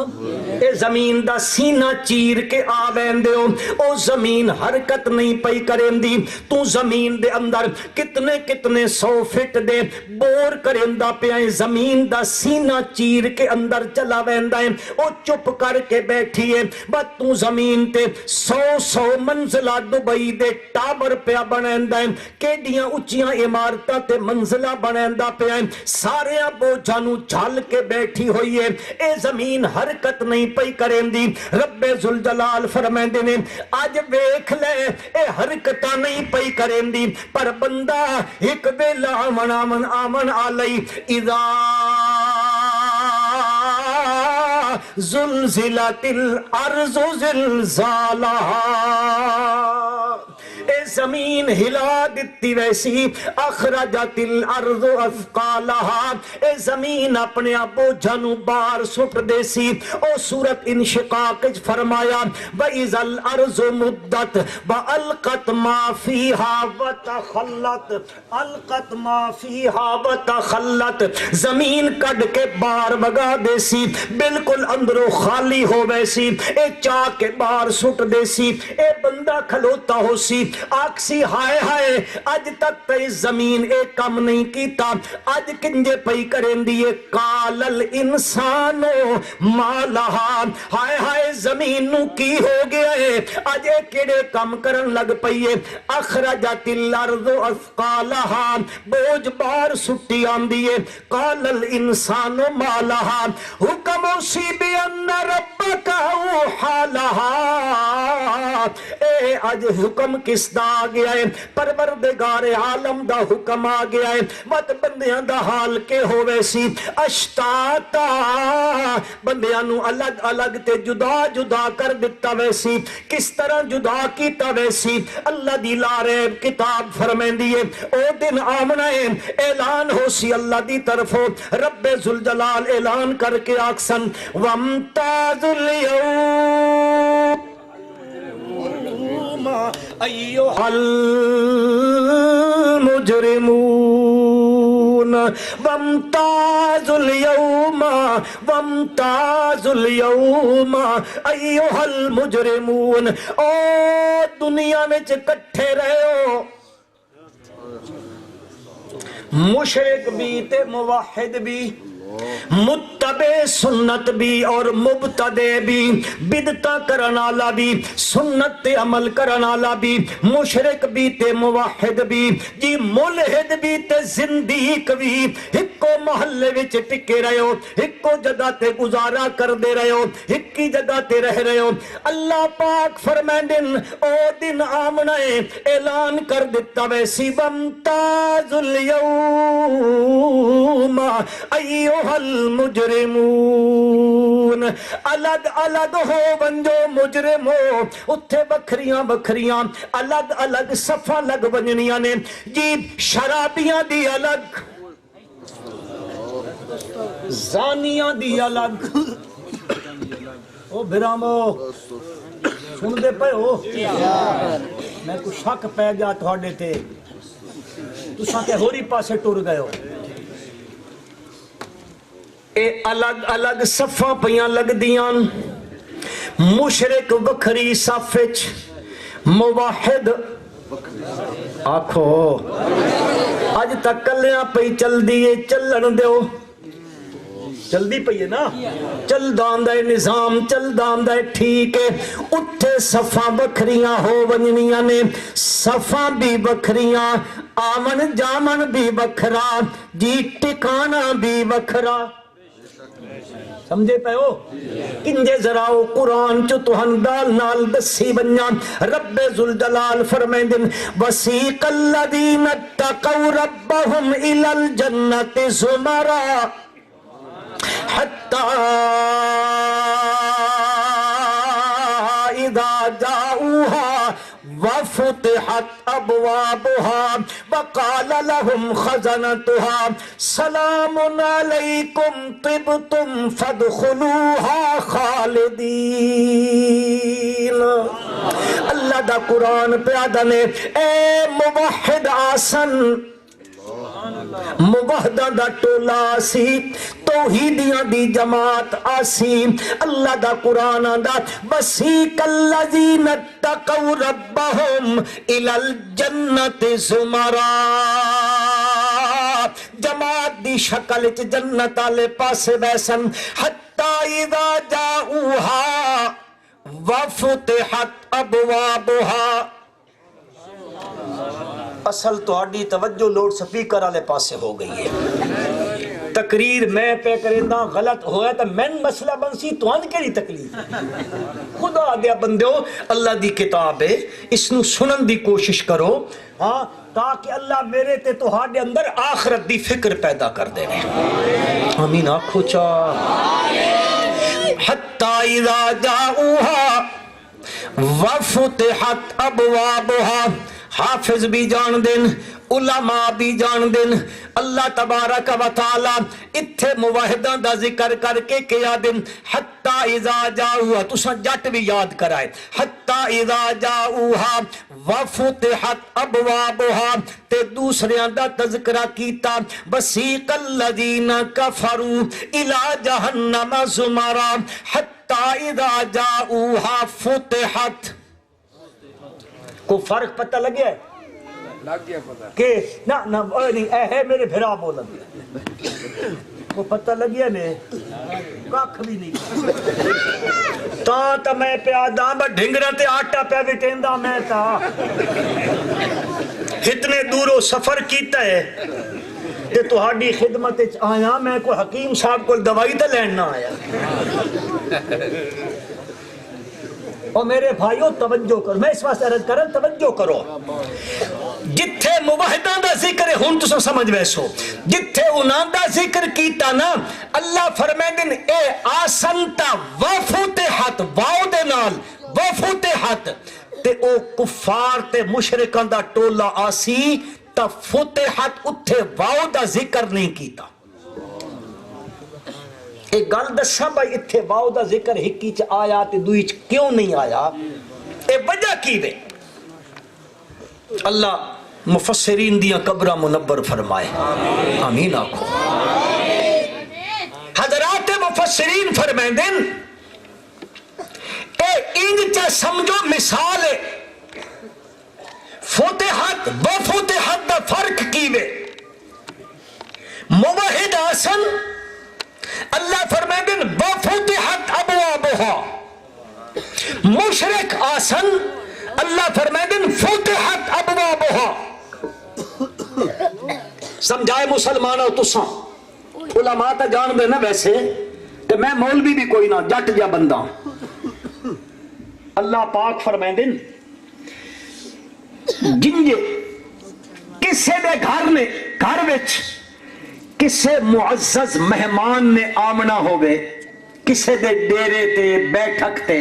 اے زمین دا سینہ چیر کے آ بیندے ہو او زمین حرکت نہیں پئی کریں دی تو زمین دے اندر کتنے کتنے 100 فٹ دے بور کرندہ پہ آئیں زمین دا سینہ چیر کے اندر چلا بیندہ ہے او چپ کر کے بیٹھی ہے بات تو زمین تے 100 منزلہ دبئی دے ٹاور پہ بنیندہ ہے کیڈیاں اچیاں عمارتہ تے منزلہ بنیندہ پہ آئیں سارے بوجھانو جھال کے بیٹھی ہوئی اے زمین حرکت نہیں پئی کریں دی رب ذوالجلال فرمائیں نے آج ویکھ لے اے حرکتہ نہیں پئی کریں دی پر بندہ ایک ویلا آمن آلئی اذا زلزلت الارض زلزالہا اے زمین ہلا دیتی ویسی اخرجت الارض اثقالہا اے زمین اپنے بوجھانو بار سٹ دیسی او سورت انشقاق فرمایا وَإِذَا الْأَرْضُ مُدَّتْ وَأَلْقَتْ مَا فِيهَا وَتَخَلَّتْ القت ما فِيهَا وَتَخَلَّتْ زمین کڈ کے بار بگا دیسی بالکل اندروں خالی ہو ویسی اے چاہ کے بار سٹ دیسی اے بندہ کھلوتا ہو سی آکسی ہائے ہائے آج تک تے زمین ایک کم نہیں کیتا آج کنجے پئی کریں دیئے قال الانسانو مالہا ہائے ہائے زمین نو کی ہو گیا ہے آج ایک کیڑے کم کرن لگ پئیے اخرجت الارض اثقالہا بوجھ بار سٹی آن دیئے قال الانسانو مالہا حکم اسی بین ربک اوحا لہا اے آج حکم کس دا آ گیا ہے پروردگار عالم دا حکم آ گیا ہے مت بندیاں دا حال کے ہو ویسی اشتاتا بندیاں نو الگ الگ تے جدا جدا کر دیتا ویسی کس طرح جدا کیتا ویسی اللہ دی لارے کتاب فرمائیں دیئے او دن آمنا ہے اعلان ہو سی اللہ دی طرفوں رب ذوالجلال اعلان کر کے آکسن وَامْتَازُ الْيَوْمَ أيها المجرمون وامتازوا اليوم أيها المجرمون او دنیا میں کٹھے رہے ہو مشرک بھی تے موحد بھی متبع سنت بھی اور مبتدع بھی بدعت کرنالا بھی سنت تے عمل کرنالا بھی مشرک بھی تے موحد بھی جی ملحد بھی تے زندیق بھی ہکو محلے وچ ٹکے رہے ہو ہکو جگہ تے گزارا کر دے رہے ہو ہکی جگہ تے رہ رہے ہو اللہ پاک فرمائن او دن آمنا ہے اعلان کر دیتا ویسی وامتاز اليوم ایوہ المجرمون الگ الگ ہو بنجو مجرم ہو اتھے بکھریاں بکھریاں الگ الگ صفحہ لگ بنجنیاں نے جی شرابیاں دی الگ زانیاں دی الگ او بھرامو سن دے پہ ہو میں کچھ شک پہ گیا تھوڑے تھے تو ساتھے ہوری پاسے ٹور گئے ہو اے الگ الگ صفحہ پیاں لگ دیاں مشرک وکھری صفحچ موحد آکھو آج تک کلیاں پئی چل دیئے چلن دیو چل دی پئی ہے نا چل داندہ نظام چل داندہ ٹھیک ہے اتھے صفحہ بکھریاں ہو ونیاں نے صفحہ بھی بکھریاں آمن جامن بھی بکھرا جی ٹکانا بھی بکھرا سمجھے پہ ہو کنجے ذراؤ قرآن چو توہن دال نال دسی بنیاں رب ذوالجلال فرمائیں دن وَسِيقَ الَّذِينَ اتَّقَوْا رَبَّهُمْ إِلَى الْجَنَّةِ زُمَرًا حَتَّى إِذَا جَاءُوهَا وَفُتِحَتْ أَبْوَابُهَا وَقَالَ لَهُمْ خَزَنَتُهَا سَلَامٌ عَلَيْكُمْ طِبْتُمْ فَادْخُلُوهَا خَالِدِينَ اللہ دا قرآن پیادہ نے اے موحد آسن موحدہ دا ٹولا سی تو توحیدیاں دی جماعت آسی اللہ دا قرآن آندا بسیق الذین اتقوا ربهم الی الجنت زمرا جماعت دی شکل وچ جنت والے پاسے بیسن حتی اذا جاؤہا وفتحت ابوابها اصل تہاڈی توجہ لوڈ سپیکر والے پاسے ہو گئی ہے تقریر میں پہ کرنا غلط ہویا تو میں مسئلہ بنسی تو ان کیڑی تکلیف خدا دیا بندیو اللہ دی کتاب ہے اس نو سنن دی کوشش کرو ہاں تاکہ اللہ میرے تے تہاڈے اندر آخرت دی فکر پیدا کر دے آمین آکھو چا حتی اذا جاؤہا وفتحت ابوابها حافظ بھی جان دین علماء بھی جان دین اللہ تبارک و تعالی اتھے موحداں دا ذکر کر کے کیا دن حتی اذا جاؤہا تساں جٹ بھی یاد کرائے حتی اذا جاؤہا وفتحت ابوابها تے دوسریاں دا تذکرہ کیتا بسیق الذین کفروا الی جہنم زمرا حتی اذا جاؤہا فتحت کو فرق پتہ لگ گیا ہے لگ گیا پتہ کہ نہ نہیں اے ہے میرے بھرا بولن کو پتہ لگ گیا نے کاکھ بھی نہیں تا میں پہ آدھا با ڈھنگرہ تے آٹا پہ وٹیندا میں تا اتنے دوروں سفر کیتا ہے تے تہاڈی خدمت وچ آیا میں کوئی حکیم صاحب کو دوائی تے لین نہ آیا اور میرے بھائیوں توجہ کرو میں اس واسطے عرض کروں توجہ کرو جتھے موحداں دا ذکر ہے ہن تساں سمجھ ویسو جتھے انہاں دا ذکر کیتا نا اللہ فرمائندے اے آسنتا وفتحت واو دے نال وفتحت تے او کفار تے مشرکاں دا ٹولا آسی تا فتحت اتھے واو دا ذکر نہیں کیتا ایک گل دساں بھائی اتھے واو دا ذکر ہکی چ آیا تے دوئی چ کیوں نہیں آیا اے وجہ کی وے اللہ مفسرین دیاں قبرہ منبر فرمائے آمین آکھو حضرات مفسرین فرمائیں دن اے انج چا سمجھو مثال ہے فتحت وفتحت دا فرق کی وے موحد آسن اللہ فرمائے دن وفتحت ابوابها مشرک آسن اللہ فرمائے دن فتحت ابوابها سمجھائے مسلمانوں تساں علماء تا جان دے نا ویسے کہ میں مولوی بھی کوئی نہ جٹ جا بندہ اللہ پاک فرمائے دن جنجے کسے دے گھر وچ کسے معزز مہمان نے آمنا ہوگے کسے دے ڈیرے تے بیٹھک تے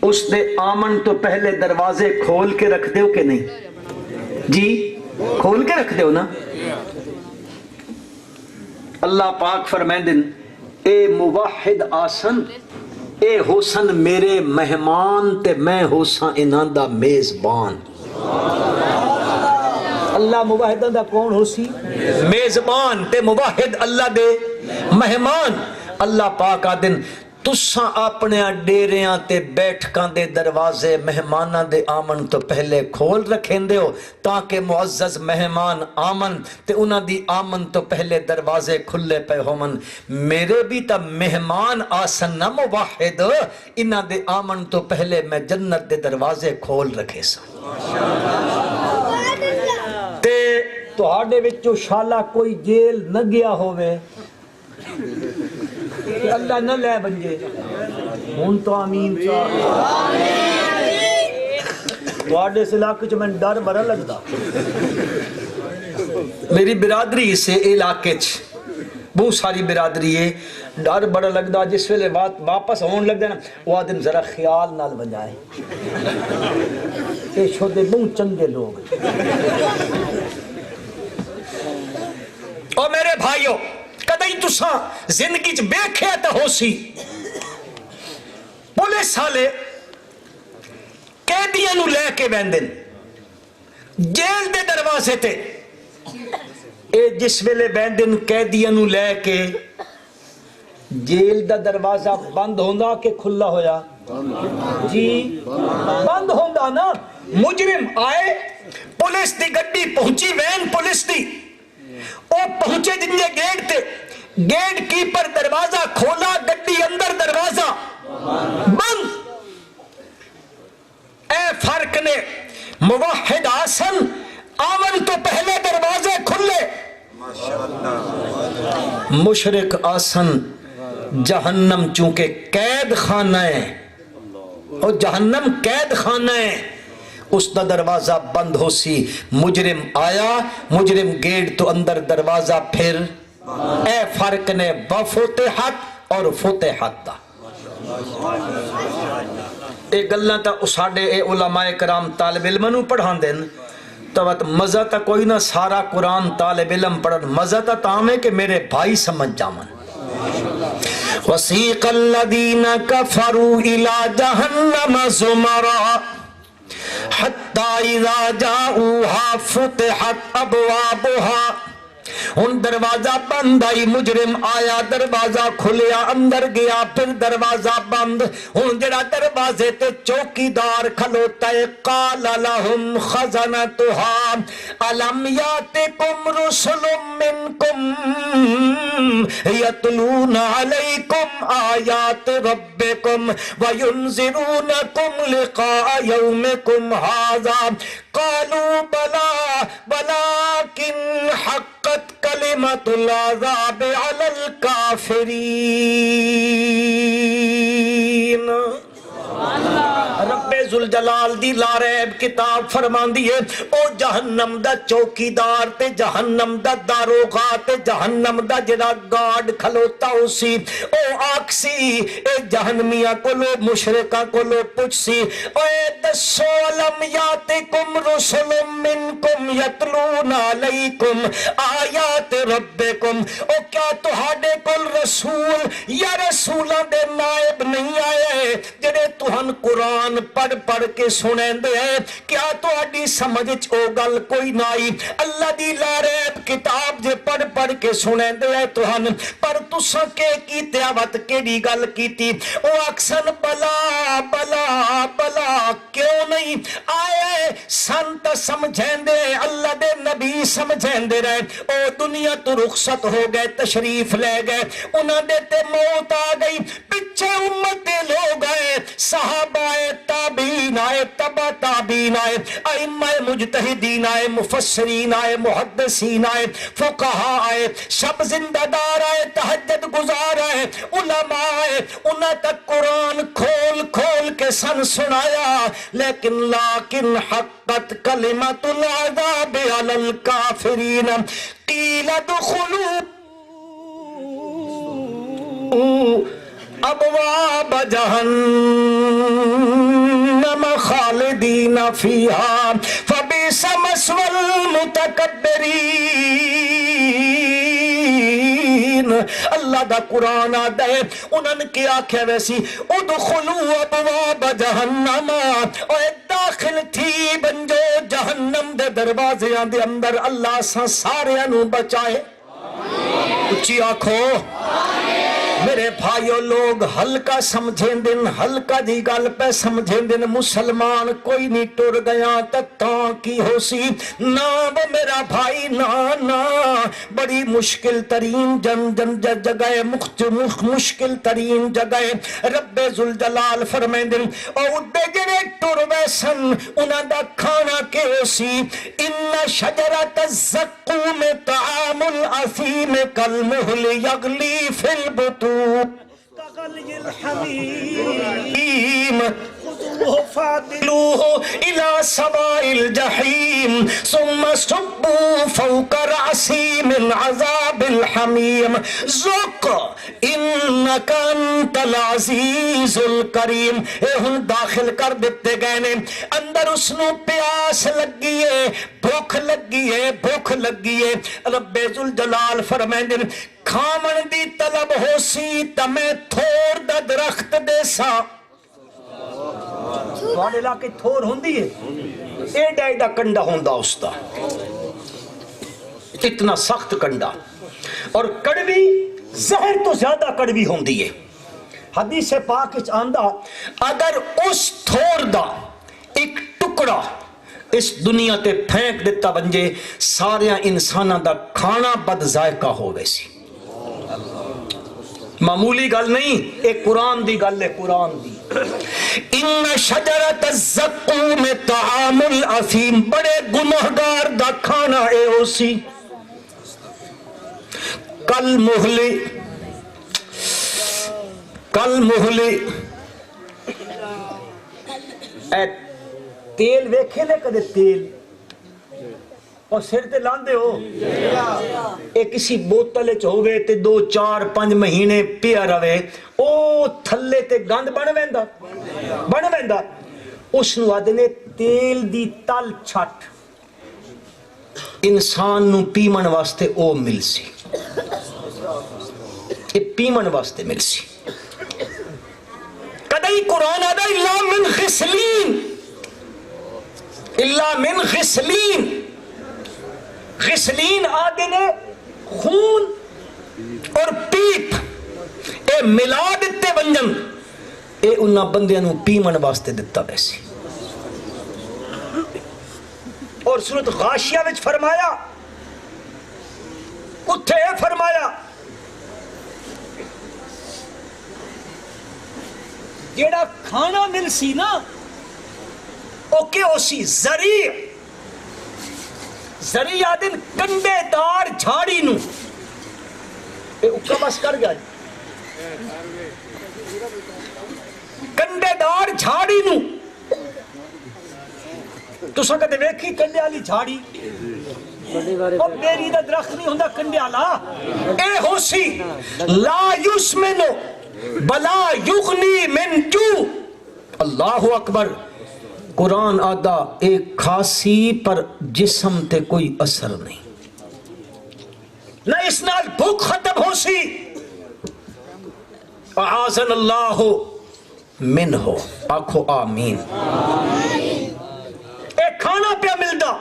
اس دے آمن تو پہلے دروازے کھول کے رکھ دے ہو کہ نہیں جی کھول کے رکھ دے ہو نا اللہ پاک فرمائیں دن اے موحد آسن اے حسن میرے مہمان تے میں حسن انہاں دا میزبان اللہ موحدہ دا کون ہو سی میزبان تے موحد اللہ دے مہمان اللہ پاک آدن تساں اپنے ڈیریاں تے بیٹھکاں دے دروازے مہماناں دے آمن تو پہلے کھول رکھیں دے ہو تاکہ معزز مہمان آمن تے انہاں دی آمن تو پہلے دروازے کھلے پہ ہومن میرے بھی تا مہمان آسن نہ موحد انہاں دے آمن تو پہلے میں جنت دے دروازے کھول رکھے سا تے تو آڈے وچو شالا کوئی جیل نہ گیا ہوئے اللہ نہ لے بنجے ہون تو آمین تو آڈے سے علاقے جو میں ڈر بڑا لگتا میری برادری سے علاقے بہت ساری برادری ہے ڈر بڑا لگتا جس ویلے واپس ہون لگ دینا وہ آدم ذرا خیال نال بجائے اے شودے بہت چنگے لوگ اور میرے بھائیوں کدئی تساں زندگی چ بیکھیا تا ہو سی پولیس والے قیدیاں نو لے کے ویندن جیل دے دروازے تے اے جس ویلے بندن قیدیاں نو لے کے جیل دا دروازہ بند ہوندا کہ کھلا ہویا جی بند ہوندا نا مجرم آئے پولیس دی گڈی پہنچی وین پولیس دی او پہنچے جن دے گیٹ تے گیٹ کیپر دروازہ کھولا گڈی اندر دروازہ بند اے فرق نے موحد آسن آمن تو پہلے دروازے کھلے مشرک آسن جہنم چونکہ قید خانہ ہے اور جہنم قید خانہ ہے اس دا دروازہ بند ہو سی مجرم آیا مجرم گیٹ تو اندر دروازہ پھر اے فرق نے بفتحت اور فتحت دا اے گلنا تا اساڑے اے علماء کرام طالب علمانو پڑھان دین تو مزہ تا کوئی نہ سارا قرآن طالب علم پڑھن مزہ تا تام ہے کہ میرے بھائی سمجھ جامن وَسِيقَ الَّذِينَ كَفَرُوا إِلَى جَهَنَّمَ زُمَرًا حَتَّى إِذَا جَاءُوهَا فُتِحَتْ أَبْوَابُهَا ان دروازہ بند آئی مجرم آیا دروازہ کھلیا اندر گیا پھر دروازہ بند ان جڑا دروازے تے چوکی دار کھلوتا ہے قال لهم خزنتها الم یاتکم رسل منکم یتلون علیکم آیات ربکم وینذرونکم لقاء یومکم ھذا قالوا بلا ولكن حقت کلمۃ العذاب علی الکافرین رب ذوالجلال دی لاریب کتاب فرمان دیئے او جہنم دا چوکیدار تے جہنم دا داروغہ تے جہنم دا جڑا گارڈ کھلوتا ہو سی او آکسی اے جہنمیہ کولو مشرکہ کولو پوچھ سی اے دسو علم یاتکم رسل منکم یتلون علیکم آیات ربکم او کیا تہاڈے کول رسول یا رسولہ دے نائب نہیں آئے جڑے تہن قرآن پڑھ پڑھ کے سنیں دے کیا تو اڈی سمجھ او گل کوئی نائی اللہ دی لاریب کتاب جے پڑھ پڑھ کے سنیں دے تہن پر تساں کے کی تیاوت کیڑی گل کیتی او اکسن بلا بلا بلا کیوں نہیں آئے سنت سمجھیں دے اللہ دے نبی سمجھیں دے رہے او دنیا تو رخصت ہو گئے تشریف لے گئے انہاں دے تے موت آ گئی پچھے امت دے لوگ آئے صحابہ تابعین آئے تبا تابعین آئے ائمہ مجتہدین آئے مفسرین آئے محدثین آئے فقہاء آئے شب زندہ دار آئے تہجد گزار آئے علماء آئے انہاں تک قرآن کھول کھول کے سن سنایا لیکن حقت کلمۃ العذاب علی الکافرین قیل ادخلوا ابواب جہنم خالدین فیہا فبئس مثوى المتکبرین اللہ دا قرآن آدھے انہوں نے کیا کہہ ویسی ادخلوا ابواب جہنم اور داخل تھی بنجو جہنم دے دروازے دے اندر اللہ سا سارے انہوں بچائے اچھی آنکھو میرے بھائیو لوگ ہلکا سمجھیں دن ہلکا دی گل پہ سمجھیں دن مسلمان کوئی نہیں ٹر گیا تاں کی ہو سی نا وہ میرا بھائی نا بڑی مشکل ترین جگہ مشکل ترین جگہ رب ذوالجلال فرمائیں دن او دے جڑے ٹر ویسن انہاں دا کھانا کے ہو سی ان شجرۃ الزقوم طعام الاثیم کالمہل یغلی فی البطون كغلي الحميم خذوه فاعتلوه إلى سواء الجحيم ثم صبوا فوق رأسه من عذاب الحميم ذق إنك أنت العزيز الكريم اے ہن داخل کر دیتے گئے نے اندر اس نو پیاس لگی ہے بھوک لگی ہے رب ذوالجلال فرمائیں کھامن دی طلب ہو سی تمہیں تھوڑ دا درخت دے سا تھوڑے علاقے تھوڑ ہوندی ہے ایڈا ایڈا کنڈا ہوندا اس دا اتنا سخت کنڈا، اور کڑوی زہر تو زیادہ کڑوی ہوندی ہے۔ حدیث پاک وچ آندا اگر اس تھوڑ دا ایک ٹکڑا اس دنیا تے پھینک دیتا بنجے سارے انساناں دا کھانا بد ذائقہ ہووے سی۔ معمولی گل نہیں، ایک قرآن دی گل ہے، قرآن دی۔ ان شجرۃ الزقوم طعام الاثیم، بڑے گنہگار دا کھانا اے ہو سی۔ کل محلی اے تیل ویکھے نے کدے تیل اور سر تے لاندے ہو، اے کسی بوتل چ ہوے تے 2 4 5 مہینے پیا رہے، او تھلے تے گند بن ویندا، اس نو آدھے تیل دی تل چھٹ۔ انسان نو پیمن واسطے او مل سی، اے پیمن واسطے مل سی۔ کدی قرآن آدھا الا من غسلین، غسلین آدھے نے خون اور پیپ، اے ملا دیتے ونجن، اے انہاں بندیاں نو پیمن واسطے دتا ویسی۔ اور سورۃ غاشیہ وچ فرمایا، اتھے فرمایا جیڑا کھانا مل سی نا او کہ ہو سی زری آدن کنڈے دار جھاڑی نو، اے اکا بس کر گیا، کنڈے دار جھاڑی نو تو سا کہتے ویکھی کنڈے والی جھاڑی، اور میری دا درخت نہیں ہوندہ کنڈے والا، اے ہو سی لا یسمنو بلا یغنی من جو۔ اللہ اکبر۔ قرآن آدھا ایک کھاسی پر جسم تے کوئی اثر نہیں، نہ اس نال بھوک ختم ہو سی، اعاذنا اللہ منہ، آکھو آمین۔ اے کھانا پہ ملدا،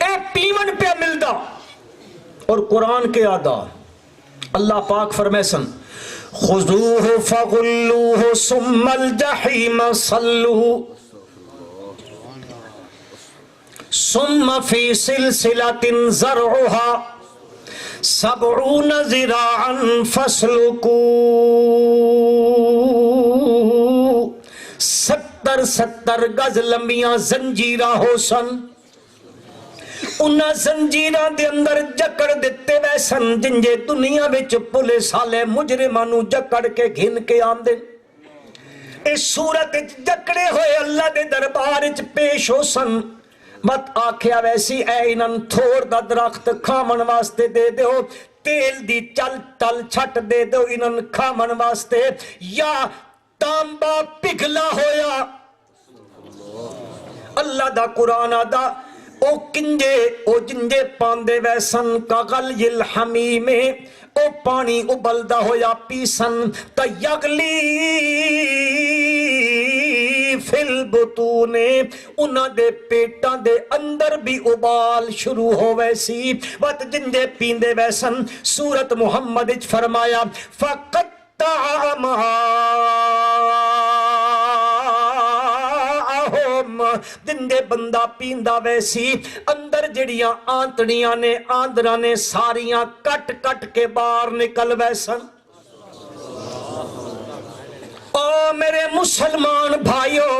اے پیمن پہ ملدا، اور قرآن کے آدھا اللہ پاک فرمائے سن خذوہ فغلوہ ثم الجحیم صلوہ ثم فی سلسلۃ ذرعها 70 ذراعا فاسلکوہ، 70 گز لمبیاں زنجیرہ ہو سن، انہاں زنجیراں دے اندر جکڑ دیتے ویسن جنجے دنیا وچ پولیس والے مجرماں نو جکڑ کے گھن کے آندے، اس صورت جکڑے ہوئے اللہ دے دربار وچ پیش ہو سن۔ مت آکھیا ویسی اے انہاں تھوڑ دا درخت کھامن واسطے دے دیو، تیل دی چل تل چھٹ دے دیو انہاں کھامن واسطے، یا تانبا پگھلا ہویا۔ اللہ دا قرآن آدھا او کنجے او جنجے پاندے ویسن کا غلی الحمیم، او پانی ابلدا ہویا پیسن تیغلی فی البطون، انہاں دے پیٹاں دے اندر بھی ابال شروع ہو ویسی، وقت جنجے پیندے ویسن۔ سورت محمد اچ فرمایا فقطع جندے بندہ پیندہ ویسی اندر جڑیاں آنتڑیاں نے آندرہ نے ساریاں کٹ کٹ کے باہر نکل ویسن۔ او میرے مسلمان بھائیو،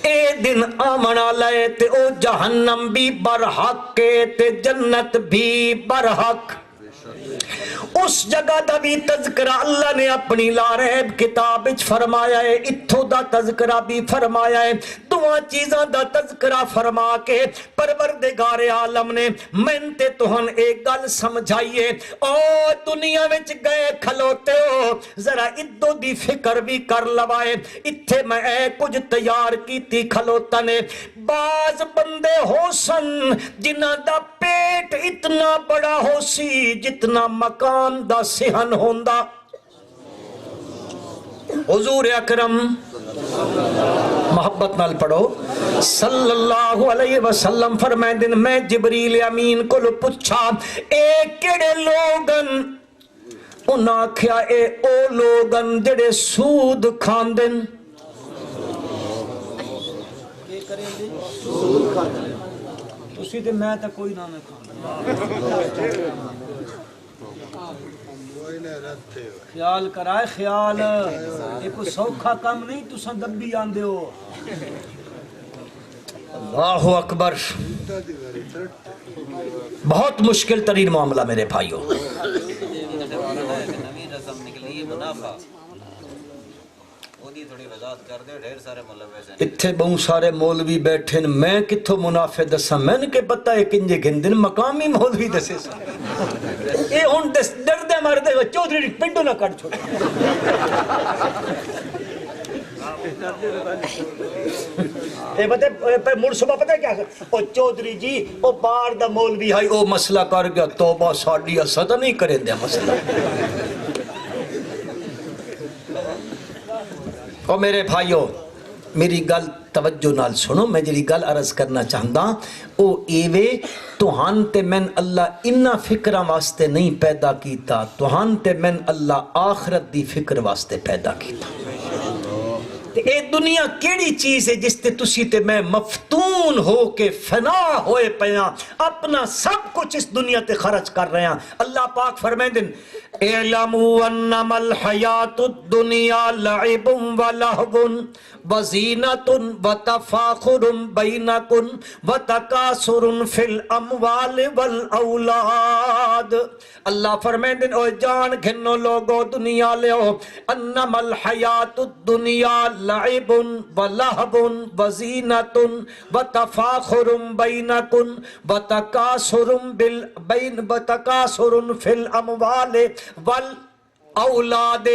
اے دن آمنا لائے تے او جہنم بھی برحق کے تے جنت بھی برحق۔ اس جگہ دا بھی تذکرہ اللہ نے اپنی لارہب کتاب وچ فرمایا ہے، اتھو دا تذکرہ بھی فرمایا ہے، دعا چیزاں دا تذکرہ فرما کے پروردگار عالم نے من تے تہن ایک گل سمجھائیے، او دنیا وچ گئے کھلوتے ہو ذرا ادو دی فکر بھی کر لوائے، اتھے میں اے کچھ تیار کیتی کھلوتا نے۔ بعض بندے ہو سن جنہ دا پیٹ اتنا بڑا ہو سی جتنا مکان دا صحن ہوندا۔ حضور اکرم محبت نال پڑھو صلی اللہ علیہ وسلم فرمائیں میں جبریل امین کو پوچھا اے کیڑے لوگن انہاں آکھیا اے او لوگن جڑے سود کھاندن کی کریں دے سود کھاندن تسی تے میں تے کوئی نہ کھاندن خیال کرائے خیال ایک سوکھا کام نہیں تساں دبی آندے ہو اللہ اکبر بہت مشکل ترین معاملہ میرے بھائیوں اتھے بہت سارے مولوی بیٹھے میں کتھوں منافع دسا میں نے کہ پتہ ہے کنجے گھندن مقامی مولوی دسے سا اے ہون دردے مردے و چودری پنڈو نہ کٹ چھوڑے اے بتے مڑ صبح پتہ ہے کیا او چودری جی او بار دا مولوی ہائی او مسئلہ کر گیا توبہ ساڑی اسدہ نہیں کریں دیا مسئلہ او میرے بھائیو میری گل توجہ نال سنو میں جری گل عرض کرنا چاہتا او ایوے توہان تے من اللہ انہا فکرہ واسطے نہیں پیدا کیتا توہان تے من اللہ آخرت دی فکر واسطے پیدا کیتا اے دنیا کیڑی چیز ہے جس تے تسی تے میں مفتون ہو کے فنا ہوئے پیاں اپنا سب کچھ اس دنیا تے خرچ کر رہے ہیں اللہ پاک فرمائیں دن اعلموا انما الحیات الدنیا لعب و لہو وزینت و تفاخر بینکن و تکاثر فی الاموال والاولاد اللہ فرمائیں دن او جان گھنو لوگو دنیا لے ہو انما الحیات الدنیا لعب و لہو وزینت و تفاخر بینکن و تکاثر فی الاموال والاولاد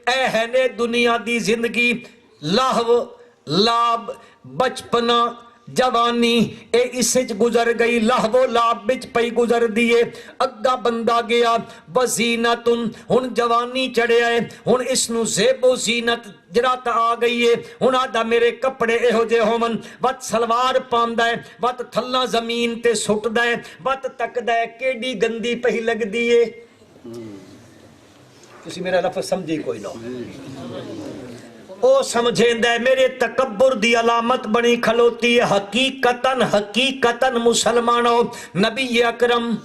اہن دنیا دی زندگی لہو لاب بچپنا جوانی اے اسے گزر گئی لہو لاب بچ پئی گزر دیئے اگا بندہ گیا وزینتن ہن جوانی چڑھے آئے ہن اس نو زیب و زینت جراتا آ گئی ہے ہن آدھا میرے کپڑے اہو جے ہومن وقت سلوار پاندہ ہے وقت تھلا زمین تے سٹ دائے وقت تک دائے کیڑی گندی پہی لگ دیئے کسی میرا لفظ سمجھی کوئی نو او سمجھیں دے میرے تکبر دی علامت بنی کھلوتی ہے حقیقتاً مسلمانوں نبی اکرم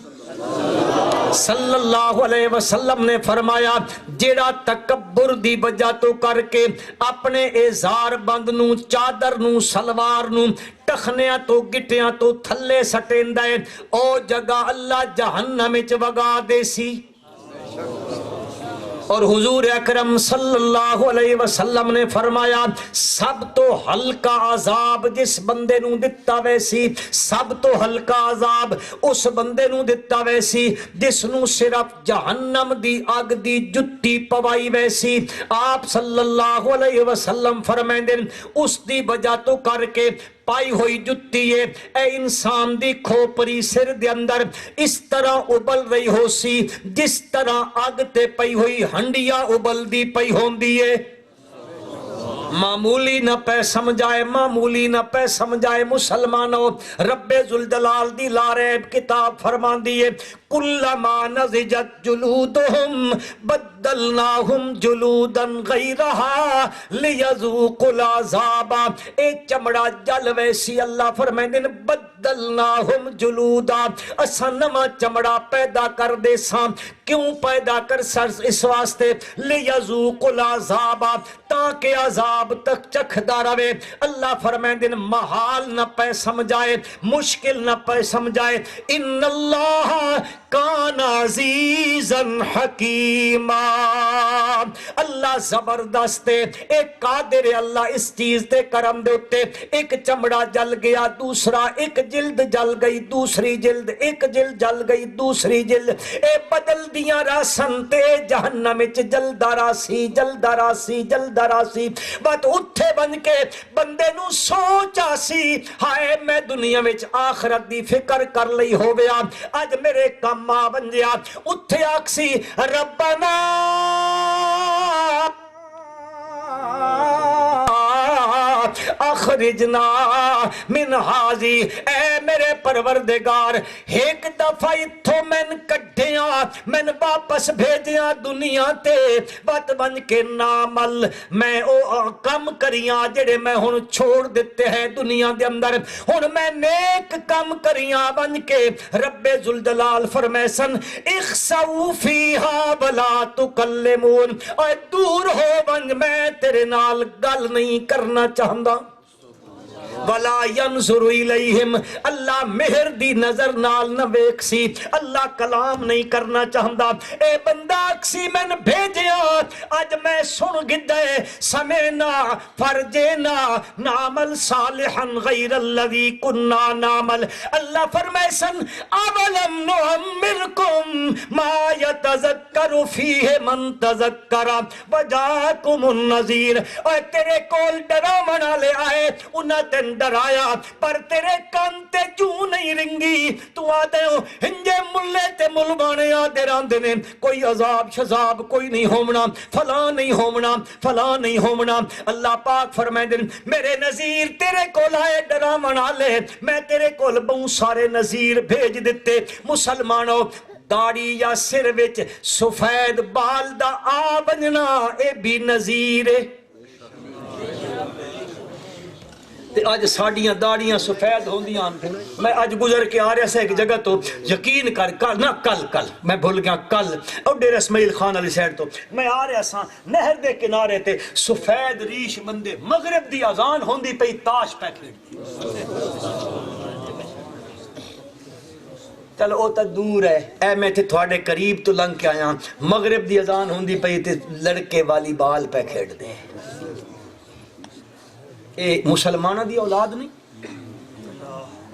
صلی اللہ علیہ وسلم نے فرمایا جیڑا تکبر دی وجہ تو کر کے اپنے ازار بند نو چادر نو سلوار نو ٹخنیاں تو گٹیاں تو تھلے سٹین دائے او جگہ اللہ جہنم وچ وگا دے سی اور حضور اکرم صلی اللہ علیہ وسلم نے فرمایا سب تو ہلکا عذاب جس بندے نو دتا ویسی سب تو ہلکا عذاب اس بندے نو دتا ویسی جس نو صرف جہنم دی آگ دی جتی پوائی ویسی آپ صلی اللہ علیہ وسلم فرمائیں دیں اس دی وجہ تو کر کے پائی ہوئی جتی ہے اے انسان دی کھوپری سر دے اندر اس طرح ابل رہی ہو سی جس طرح آگ تے پئی ہوئی ہنڈیا ابل دی پئی ہون دیئے معمولی نہ پہ سمجھائے مسلمانوں رب ذوالجلال دی لاریب کتاب فرمان دیئے کلما نضجت جلودہم بدلناہم جلودا غیرہا لیذوقوا العذاب اے چمڑا جل ویسی اللہ فرمائیں دن بدلناہم جلودا اسا نما چمڑا پیدا کر دے ساں کیوں پیدا کر سر اس واسطے لیذوقوا العذاب تاکہ عذاب تک چکھدا رہے اللہ فرمائیں دن محال نہ پہ سمجھائے مشکل نہ پہ سمجھائے ان اللہ کان عزیزا حکیما اللہ زبردست ایک قادر اللہ اس چیز دے کرم دے اتے ایک چمڑا جل گیا دوسرا ایک جلد جل گئی دوسری جلد ایک جلد جل گئی دوسری جلد اے بدل دیاں راسن تے جہنم وچ جلدا راسی بات اٹھے بن کے بندے نو سوچا سی ہائے میں دنیا وچ آخرت دی فکر کر لئی ہو گیا آج میرے کام ماں بن جیا اٹھے آکسی ربنا اخرجنا من ہازی، اے میرے پروردگار ایک دفعہ اتھو میں کڈھیاں میں واپس بھیجیاں دنیا تے بات بن کے نامل میں او کم کریاں جڑے میں ہن چھوڑ دیتے ہیں دنیا دے اندر، ہن میں نیک کم کریاں بن کے رب ذوالجلال فرمائے سن اخسؤ فیہا ولا تکلمون، اے دور ہو بن میں تیرے نال گل نہیں کرنا چاہندا، ولا ينظر الیہم، اللہ مہر دی نظر نال نہ ویکھ سی، اللہ کلام نہیں کرنا چاہندا، اے بندہ اکسی میں بھیجیا اج میں سن گدے سمینا فرجینا نعمل صالحا غیر الذی کنا نعمل، اللہ فرمائے سن اولم نعمرکم ما یتذکر فیہ من تذکر وجاکم النذیر، اے تیرے کول ڈراون والے آئے انہاں تے ڈرایا پر تیرے کان تے کیوں نہیں رنگی، تو آدھے ہو ہنجے ملے تے ملوانے آدھے راندے نے کوئی عذاب شذاب کوئی نہیں ہومنا، فلاں نہیں ہومنا، فلاں نہیں ہومنا، اللہ پاک فرمائے دن میرے نذیر تیرے کول آئے ڈراون والے، میں تیرے کول بہت سارے نذیر بھیج دیتے، مسلمانوں داڑھی یا سر وچ سفید بال دا آ بننا اے بھی نذیر ہے، آج ساڑیاں داڑیاں سفید ہوندیاں، میں آج گزر کے آ رہا سا ایک جگہ تو یقین کر کل میں بھول گیا کل اور ڈیرہ اسماعیل خان علی سائڈ تو میں آ رہا سا نہر دے کنارے تے سفید ریش بندے مغرب دی اذان ہوندی پئی تاش پہ کھیڑ، چلو او تا دور ہے، اے میں تے تھوڑے قریب تو لنگ کے آیا، مغرب دی اذان ہوندی پئی تے لڑکے والی بال پہ کھیڑ دے، اے مسلمانہ دی اولاد نہیں،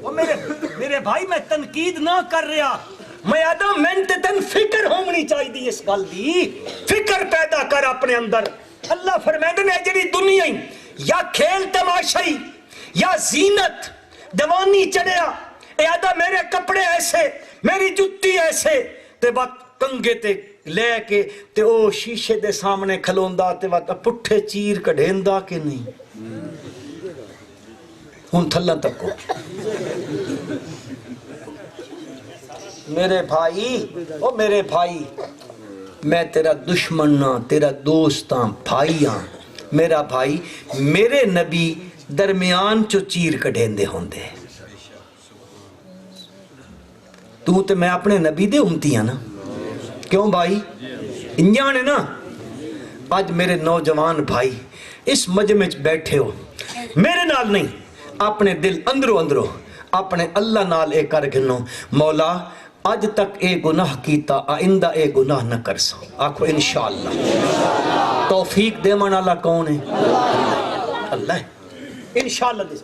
وہ میرے بھائی میں تنقید نہ کر رہا، میں آدھا میں تے تن فکر ہونی چاہی دی اس گل دی، فکر پیدا کر اپنے اندر، اللہ فرمائے نے جڑی دنیا یا کھیل تماشائی یا زینت جوانی چڑھیا، اے آدھا میرے کپڑے ایسے میری جتی ایسے تے بات کنگے تے لے کے تے او شیشے دے سامنے کھلوندا تے بات پٹھے چیر کڑھیندا کہ نہیں، ہن تھلن تک کو میرے بھائی میں تیرا دشمن نہ تیرا دوست ہاں بھائی ہاں، میرا بھائی میرے نبی درمیان چو چیر کڑھیندے ہوندے، تو تے میں اپنے نبی دے امتی ہیں نا، کیوں بھائی انجانے نا، آج میرے نوجوان بھائی اس مجمع بیٹھے ہو، میرے نال نہیں اپنے دل اندروں اپنے اللہ نال اے کر گنو مولا آج تک اے گناہ کیتا آئندہ اے گناہ نہ کر سا، آکھو انشاءاللہ، توفیق دے من اللہ کون ہے اللہ ہے، انشاءاللہ دے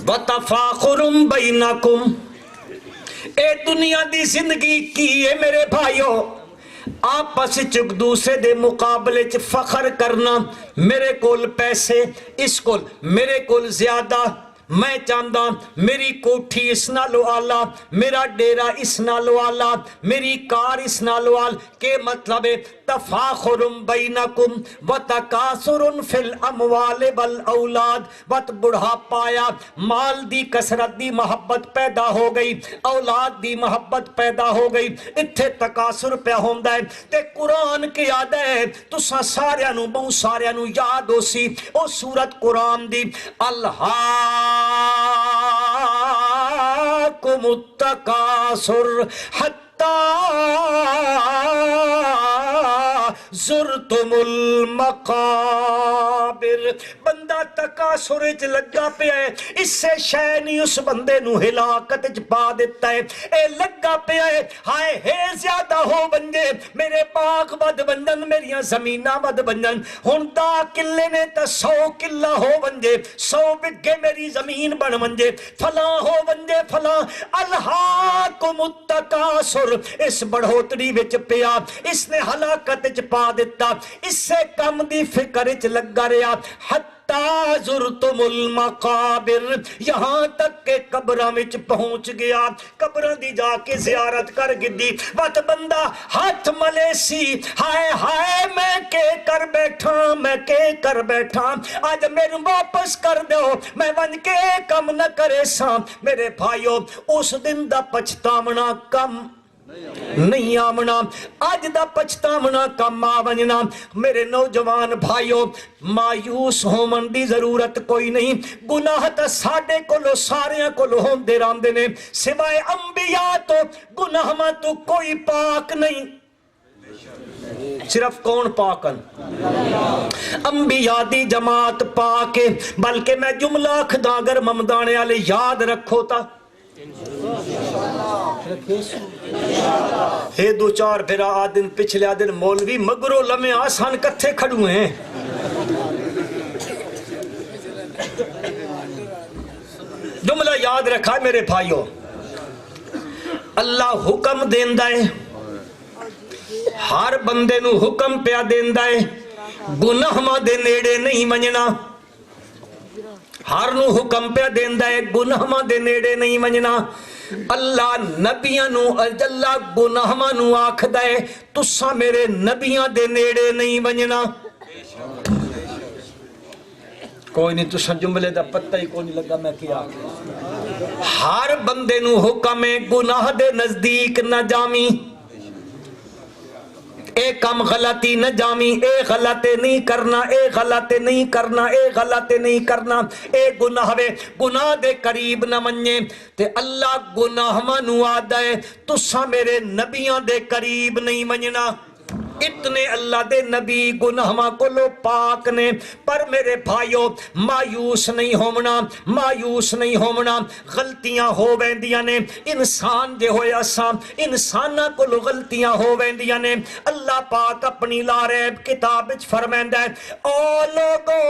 وَتَفَاخُرٌ بَيْنَكُمْ، اے دنیا دی زندگی کی ہے میرے بھائیو، آپس چک دوسرے دے مقابلے چ فخر کرنا، میرے کول پیسے اس کول میرے کول زیادہ، میں چاہتا میری کوٹھی اس نالو آلہ، میرا ڈیرہ اس نالو آلہ، میری کار اس نالو آل، کہ مطلب ہے تفاخر بینکم وتکاثر فی الاموال والاولاد، وت بڑھا پایا مال دی کثرت دی محبت پیدا ہو گئی، اولاد دی محبت پیدا ہو گئی، اتھے تکاثر پہ ہوندا ہے، تے قرآن کی یاد ہے تسا سارے نو بہت سارے نو یاد ہو سی او سورت قرآن دی الہاکم التکاثر حتی زرتم المقابر، بندہ تکاثر وچ لگا پیا ہے، اس سے شے نہیں اس بندے نو ہلاکت وچ پا دیتا ہے، اے لگا پیا ہے ہائے ہے زیادہ ہو بنجے، میرے باغ ود بنجن، میریاں زمیناں ود بنجن، ہن دا کلے نے تا 100 کلہ ہو بنجے، 100 بگھے میری زمین بن بنجے، فلاں ہو بنجے فلاں، الہاکم التکاثر، اس بڑھوتری وچ پیا، اس نے ہلاکت وچ پا دیتا، اس سے کم دی فکر وچ لگا رہا، حتی حتی زرتم المقابر، یہاں تک کہ قبراں وچ پہنچ گیا، قبراں دی جا کے زیارت کر گدی، وقت بندہ ہاتھ ملے سی، ہائے ہائے میں کے کر بیٹھا، آج میرے واپس کر دیو، میں ون کے کم نہ کرے سا۔ میرے بھائیو اس دن دا پچھتاونا کم نہیں آمنا، آج دا پچھتاونا کم آونجنا۔ میرے نوجوان بھائیو مایوس ہومن دی ضرورت کوئی نہیں، گناہ تا ساڑے کولو ساریاں کولو ہوندے راندے نے، سوائے انبیاء تو گناہ میں تو کوئی پاک نہیں۔ صرف کون پاکن؟ انبیاء دی جماعت پاک ہے، بلکہ میں جملہ کھدا اگر ممدانے والے یاد رکھو تا ہے دو چار پھر آدن پچھلے آدن مولوی مگرو لمحے آسان کتھے کھڑو ہیں۔ جملہ یاد رکھا ہے میرے بھائیو، اللہ حکم دیندہ ہے، ہر بندے نو حکم پیا دیندہ ہے، گناہ ماں دے نیڑے نہیں منجنا، ہر نو حکم پیا دیندہ ہے، گناہ ماں دے نیڑے نہیں منجنا۔ اللہ نبیاں نو اللہ گناہ ماں نو آکھ دائے تسا میرے نبیاں دے نیڑے نہیں منجنا۔ کوئی نہیں تسا جملے دا پتہ ہی کوئی نہیں لگا میں کیا، ہر بندے نو حکم ہے گناہ دے نزدیک نہ جامی، اے کم غلطی نہ جامی، اے غلطے نہیں کرنا، اے غلطے نہیں کرنا، اے غلطے نہیں کرنا، اے گناہ وے گناہ دے قریب نہ منجے۔ تے اللہ گناہ منو آدھا ہے تسا میرے نبیاں دے قریب نہیں منجنا۔ اتنے اللہ دے نبی گناہ ماں کلو پاک نے، پر میرے بھائیو مایوس نہیں ہومنا، مایوس نہیں ہومنا، غلطیاں ہو ویندیاں نے، انسان جے ہوئے اساں انسانہ کلو غلطیاں ہو ویندیاں نے۔ اللہ پاک اپنی لاریب کتاب وچ فرمائندا ہے او لوگو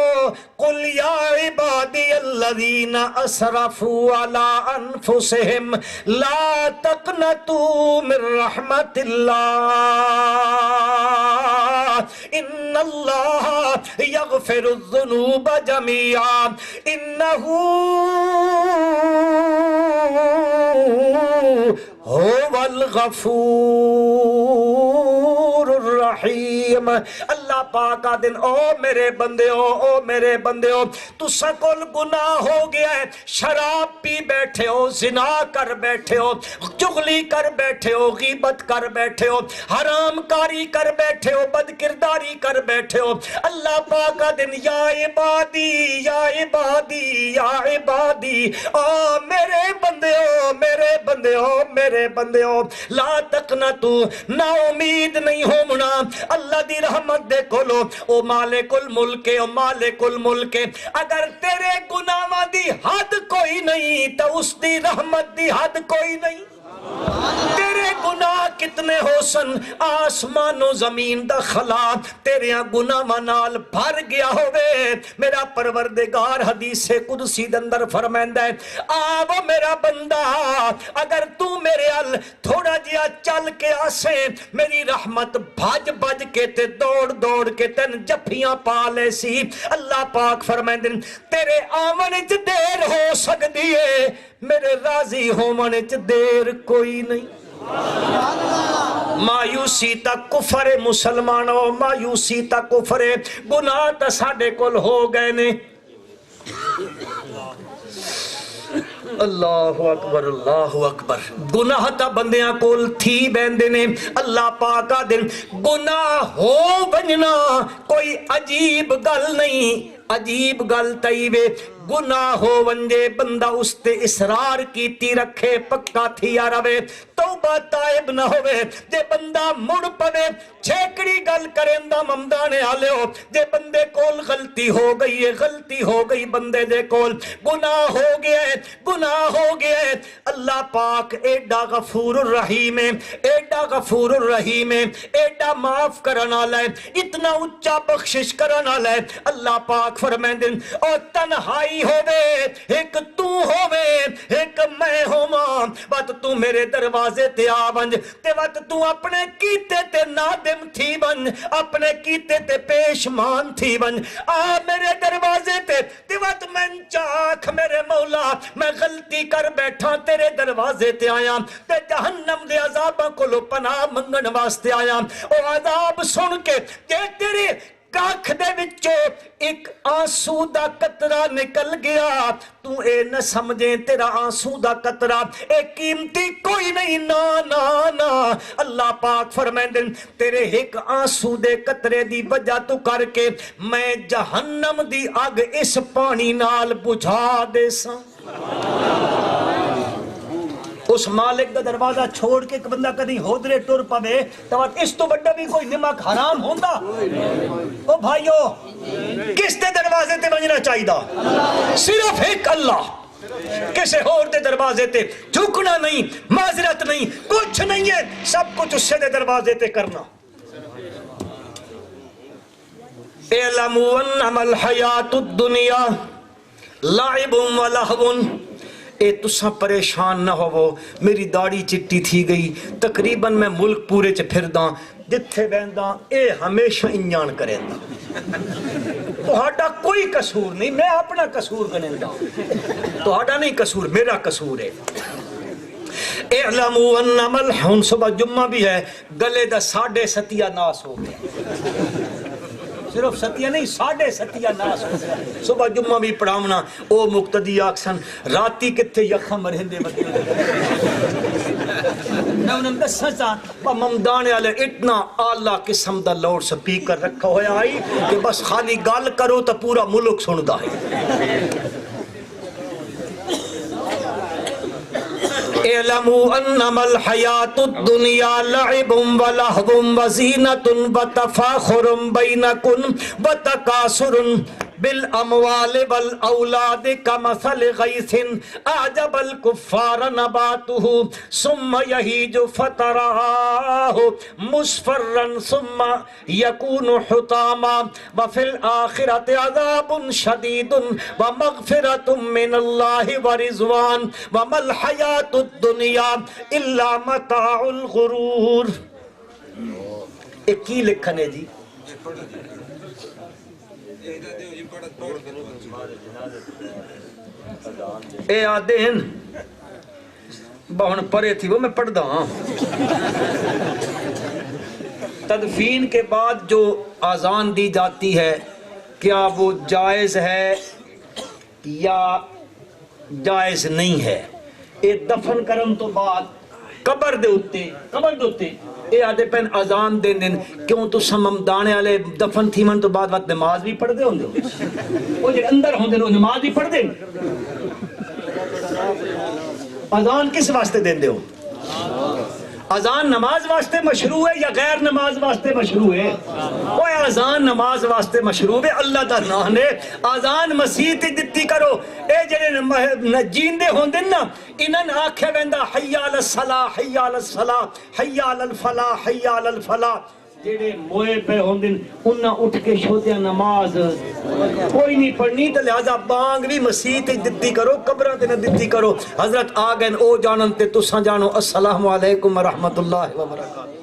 قل یا عبادی الذین اسرفوا علی انفسہم لا تقنطوا من رحمت اللہ ان اللہ یغفر الذنوب جميعا انہ هو الغفور الرحیم۔ اللہ پاک آدن او میرے بندے او میرے بندے ہو، تو سکل گناہ ہو گیا ہے، شراب پی بیٹھے ہو، زنا کر بیٹھے ہو، چغلی کر بیٹھے ہو، غیبت کر بیٹھے ہو، حرام کاری کر بیٹھے ہو، بدکرداری کر بیٹھے ہو۔ اللہ پاک آدن یا عبادی یا عبادی یا عبادی، او میرے بندے ہو میرے بندے ہو میرے بندے ہو، لا تقنطو نا امید نہیں ہومنا اللہ دی رحمت دے کولو۔ او مالک الملک او مالک الملک، اگر تیرے گناہاں دی حد کوئی نہیں تو اس دی رحمت دی حد کوئی نہیں۔ تیرے گناہ کتنے ہو سن، آسمان و زمین دا خلا تیرے گناہ نال بھر گیا ہوئے۔ میرا پروردگار حدیث قدسی دندر فرمائندہ ہے آو میرا بندہ اگر تو میرے ال تھوڑا جیا چل کے آسے، میری رحمت بھج بھج کے تے دوڑ دوڑ کے تن جفیاں پا لے سی۔ اللہ پاک فرمائندہ تیرے آمن چ دیر ہو سکتی ہے، میرے راضی ہومن چ دیر کوئی نہیں۔ مایوسی تا کفر مسلمانوں، مایوسی تا کفر گناہ تا ساڑے کل ہو گئے نے۔ اللہ اکبر اللہ اکبر، گناہ تا بندیاں کول تھی بیندے نے۔ اللہ پاکا دن گناہ ہو بننا کوئی عجیب گل نہیں، عجیب گل تیوے گناہ ہو ونجے بندہ اس تے اصرار کیتی رکھے پکا تھیا روے، توبہ تائب نہ ہوئے، جے بندہ مڑ پڑے چھیکڑی گل کرندہ ممدانے آلے ہو، جے بندے کول غلطی ہو گئی ہے، غلطی ہو گئی بندے دے کول، گناہ ہو گیا ہے، گناہ ہو گیا ہے۔ اللہ پاک ایڈا غفور الرحیم ہے، ایڈا غفور الرحیم ہے، ایڈا معاف کرنا لائے، اتنا اچھا بخشش کرنا لائے۔ اللہ پاک فرمائیں اور تنہائی ہوئے، ایک تو ہوئے ایک میں ہوں، بات تو میرے دروازے دروازے تے آ ونج تے وقت تو اپنے کیتے تے نادم تھی ون اپنے کیتے تے پیشمان تھی ون آ میرے دروازے تے وقت من چاک میرے مولا میں غلطی کر بیٹھا تیرے دروازے تے آیا تے جہنم دے عذاباں کو لو پناہ منگن واسطے آیا او عذاب سن کے تیرے کاکھ دے وچوں ایک آنسو دا قطرہ نکل گیا تو اے نہ سمجھیں تیرا آنسو دا قطرہ اے قیمتی کوئی نہیں نا نا نا اللہ پاک فرمائیں تیرے ایک آنسو دے قطرے دی وجہ تو کر کے میں جہنم دی آگ اس پانی نال بجھا دے ساں اس مالک دا دروازہ چھوڑ کے ایک بندہ کدی ہودرے ٹر پوے تو اس تو بڑا بھی کوئی نمک حرام ہوندا او بھائیو کس دے دروازے تے بننا چاہی دا صرف ایک اللہ کسے اور دے دروازے تے جھکنا نہیں معذرت نہیں کچھ نہیں ہے سب کچھ اس سے دے دروازے تے کرنا اعلموا انما الحیات الدنیا لعب و لہو اے تساں پریشان نہ ہوو میری داڑھی چٹی تھی گئی تقریباً میں ملک پورے چ پھرداں جتھے بینداں اے ہمیشہ انجان کریں توہاڈا کوئی قصور نہیں میں اپنا قصور گنیندا توہاڈا نہیں قصور میرا قصور ہے اعلموا انما الحن صبح جمعہ بھی ہے گلے دا 7.5 ناس ہو گیا صرف ستیہ نہیں 7.5 ناس ہو گیا صبح جمعہ بھی پڑھاونا او مقتدی آکسن راتی کتے یخم رہندے بدے میں انہوں نے سزا ممدانے والے اتنا اعلیٰ قسم دا لاؤڈ سپیکر رکھا ہویا آئی کہ بس خالی گال کرو تو پورا ملک سندا ہے اعلموا انما الحیات الدنیا لعب و لہو و زینت و تفاخر بینکم و تکاثر بالاموال والاولاد کمثل غیث اعجب الکفار نباته ثم یہیج فتراہ مصفرا ثم یکون حطاما وفی الآخرۃ عذاب شدید ومغفرۃ من اللہ ورضوان وما الحیات الدنیا الا متاع الغرور ایک کی لکھنے جی اے آدین بہن پرے تھی وہ میں پڑھ دا ہوں تدفین کے بعد جو آذان دی جاتی ہے کیا وہ جائز ہے یا جائز نہیں ہے اے دفن کرن تو بعد قبر دے ہوتے اے آدھے پہن آزان دین دن کیوں تو سمم دانے والے دفن تھی من تو بعد وقت نماز بھی پڑھ دے ہوں دے وہ جو اندر ہوں دے وہ نماز بھی پڑھ دے آزان کس واسطے دین دے ہو آزان نماز واسطے مشروع ہے یا غیر نماز واسطے مشروع ہے وہ آزان نماز واسطے مشروع ہے اللہ دا نام نے آزان مسیح تے دتی کرو اے جڑے جیندے ہوندن نا انہن آکھے ویندا حی علی الصلاۃ حی علی الصلاۃ حی علی الفلاح حی علی الفلاح جڑے موئے پہ ہوندن انہاں اٹھ کے شودیا نماز کوئی نہیں پڑھنی تے لہذا بانگ بھی مسیح تے دتی کرو قبراں تے نہ دتی کرو حضرت آ گئے او جانن تے تساں جانو السلام علیکم ورحمۃ اللہ وبرکاتہ